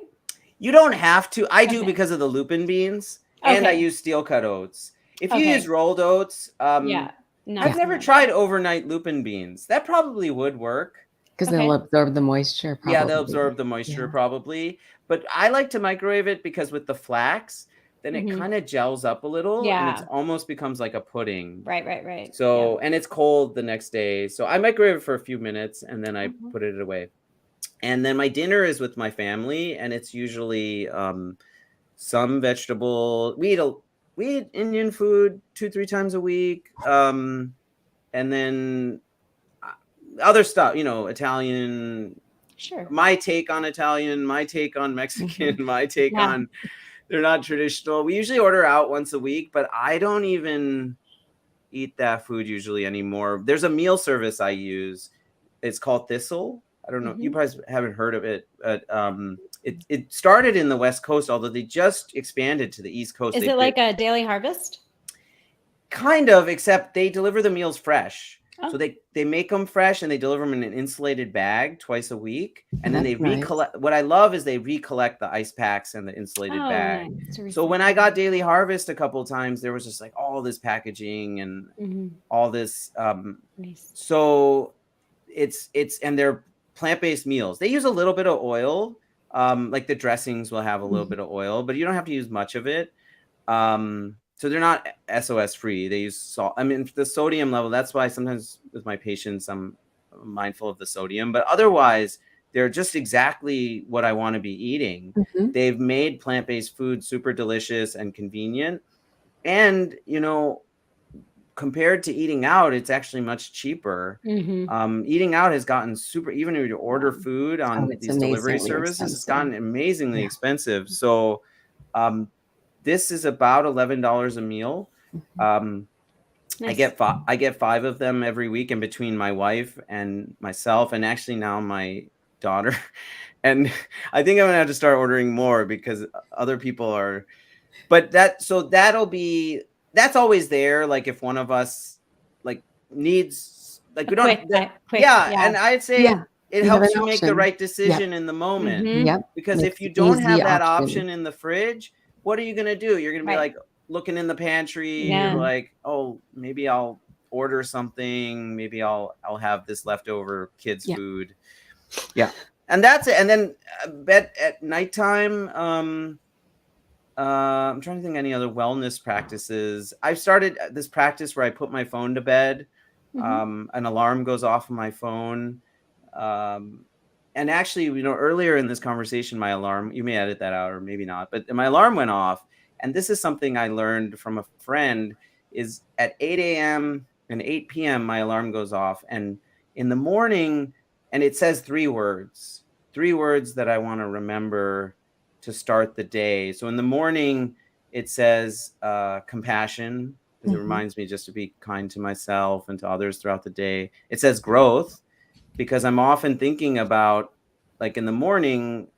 You don't have to. I do because of the lupin beans, and I use steel cut oats. If you use rolled oats, I've never tried overnight lupin beans. That probably would work. Because they'll absorb the moisture. Probably. Yeah, they'll absorb the moisture probably. But I like to microwave it because with the flax, then it kind of gels up a little and it almost becomes like a pudding. Right. So, and it's cold the next day. So I microwave it for a few minutes and then I put it away. And then my dinner is with my family, and it's usually some vegetable. We eat Indian food 2-3 times a week. And then other stuff, Italian. Sure. My take on Italian, my take on Mexican, my take on, they're not traditional. We usually order out once a week, but I don't even eat that food usually anymore. There's a meal service I use. It's called Thistle. I don't know. You probably haven't heard of it. But, it started in the West Coast, although they just expanded to the East Coast. Is it like a Daily Harvest? Kind of, except they deliver the meals fresh. So they make them fresh and they deliver them in an insulated bag twice a week. And then they recollect. What I love is they recollect the ice packs and the insulated bag. Nice. So when I got Daily Harvest a couple of times, there was just like all this packaging and all this. Nice. So and they're plant-based meals. They use a little bit of oil. Like the dressings will have a little bit of oil, but you don't have to use much of it. So they're not SOS free. They use salt. I mean, the sodium level, that's why sometimes with my patients, I'm mindful of the sodium, but otherwise they're just exactly what I want to be eating. Mhm. They've made plant-based food super delicious and convenient. And, compared to eating out, it's actually much cheaper. Eating out has gotten super, even if you order food Oh, on it's these delivery amazingly services, it's expensive. gotten amazingly Yeah. expensive. So this is about $11 a meal. Mhm. I Nice. get 5 of them every week, and between my wife and myself, and actually now my daughter, and I think I'm gonna have to start ordering more because other people are. But that's always there. Like if one of us like needs, like we don't, Quick, yeah. yeah. And I'd say Yeah, it you have helps an you make the option. right Yep. decision in the moment. Mm-hmm. Yep. Because if Makes you it don't easy have that option. option in the fridge, what are you gonna do? You're gonna be Right. like looking in the pantry. Yeah. You're like, oh, maybe I'll order something. Maybe I'll have this leftover kids' Yeah. food. Yeah, and that's it. And then at nighttime, I'm trying to think any other wellness practices. I've started this practice where I put my phone to bed. An alarm goes off on my phone. Um, and actually, earlier in this conversation, my alarm, you may edit that out or maybe not, but my alarm went off. And this is something I learned from a friend, is at 8 a.m. and 8 p.m., my alarm goes off. And in the morning, and it says three words that I want to remember to start the day. So in the morning, it says compassion, because it Mhm. reminds me just to be kind to myself and to others throughout the day. It says growth, because I'm often thinking about, like in the morning,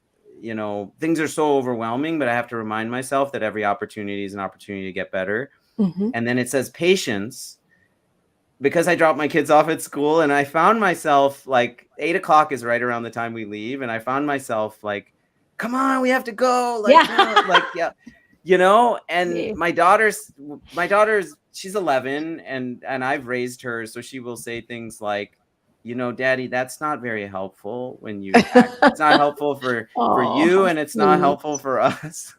things are so overwhelming, but I have to remind myself that every opportunity is an opportunity to get better. Mhm. And then it says patience, because I dropped my kids off at school, and I found myself like 8 o'clock is right around the time we leave. And I found myself like, come on, we have to go. Like, no, Yeah. like, yeah, and Yeah. my daughter's, she's 11, and I've raised her. So she will say things like, Daddy, that's not very helpful when you act. It's not helpful for Oh, you, how and it's not sweet. helpful for us.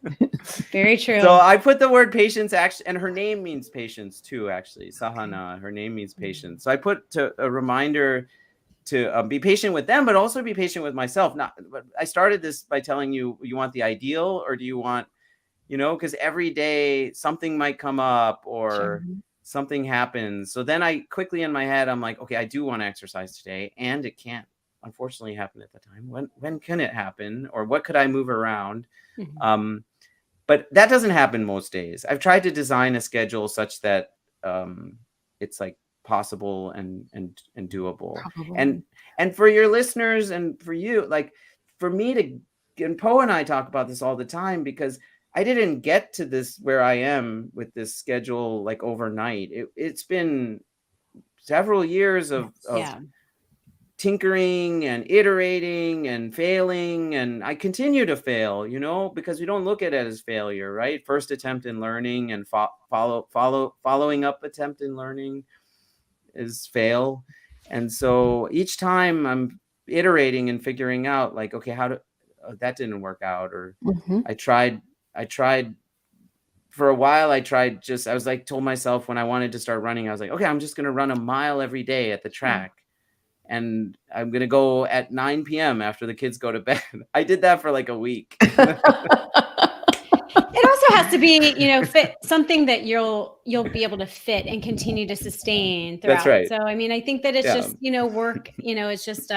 Very So true. I put the word patience, actually, and her name means patience too, actually. Sahana, her name means patience. So I put a reminder to be patient with them, but also be patient with myself. But I started this by telling you want the ideal, or do you want, because every day something might come up Sure. or something happens. So then I quickly in my head, I'm like, okay, I do want to exercise today, and it can't unfortunately happen at the time. When can it happen, or what could I move around? But that doesn't happen most days. I've tried to design a schedule such that it's like possible and doable. Probably. And for your listeners and for you, like for me and Poe and I talk about this all the time, because I didn't get to this where I am with this schedule like overnight. It's been several years of Yes. Yeah. tinkering and iterating and failing, and I continue to fail, because we don't look at it as failure, right? First attempt in learning, and following up attempt in learning is fail. And so each time I'm iterating and figuring out, like, okay, that didn't work out, or Mhm. I tried for a while. I was like, told myself when I wanted to start running, I was like, okay, I'm just going to run a mile every day at the track. And I'm going to go at 9 p.m. after the kids go to bed. I did that for like a week. It also has to be, fit something that you'll be able to fit and continue to sustain That's throughout. right. So, I mean, I think that it's Yeah. just, work, it's just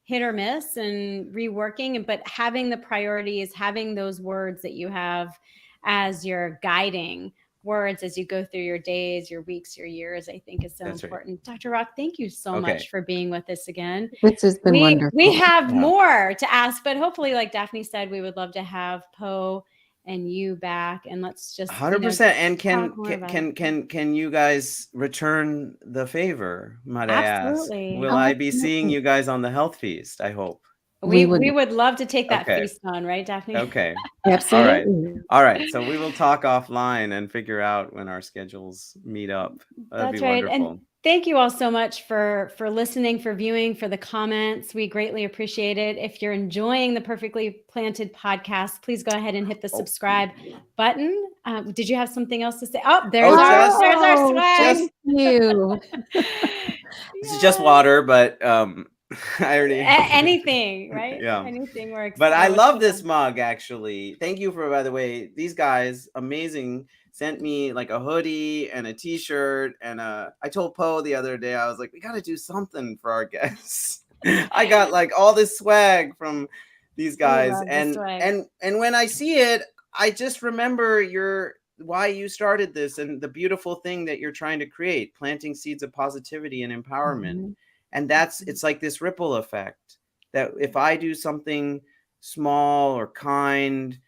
hit or miss and reworking, but having the priorities, having those words that you have as your guiding words as you go through your days, your weeks, your years, I think is so That's right. important. Dr. Rock, thank you so Okay. much for being with us again. This has been We wonderful. have Yeah. more to ask, but hopefully, like Daphne said, we would love to have Poe and you back, and let's just 100%. And talk more about it. can you guys return the favor, might I ask? Absolutely. Will I be seeing you guys on the health feast? I hope. We would would love to take that Okay. feast on, right, Daphne? Okay. absolutely. All right. So we will talk offline and figure out when our schedules meet up. That'd That's be right. wonderful. And thank you all so much for listening, for viewing, for the comments. We greatly appreciate it. If you're enjoying the Perfectly Planted podcast, please go ahead and hit the subscribe button. Did you have something else to say? Oh, there's our swag. Thank you. This is just water, but I already anything, right? Yeah. Anything works. But I Oh, it's love so this fun. mug, actually. Thank you for, by the way, these guys, amazing, sent me like a hoodie and a t-shirt. And I told Poe the other day, I was like, we got to do something for our guests. I got like all this swag from these We guys. love the And swag. when I see it, I just remember why you started this and the beautiful thing that you're trying to create, planting seeds of positivity and empowerment. Mhm. And it's like this ripple effect that if I do something small or kind,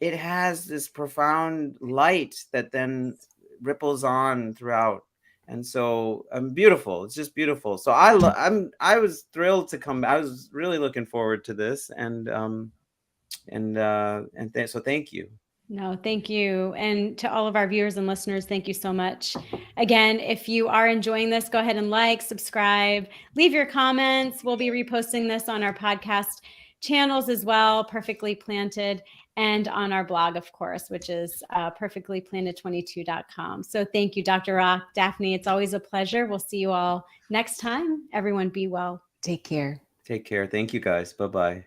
it has this profound light that then ripples on throughout. And so beautiful. It's just beautiful. So I was thrilled to come. I was really looking forward to this. So thank you. No, thank you. And to all of our viewers and listeners, thank you so much. Again, if you are enjoying this, go ahead and like, subscribe, leave your comments. We'll be reposting this on our podcast channels as well, Perfectly Planted, and on our blog, of course, which is perfectlyplanted22.com. So thank you, Dr. Rock, Daphne. It's always a pleasure. We'll see you all next time. Everyone be well. Take care. Take care. Thank you, guys. Bye-bye.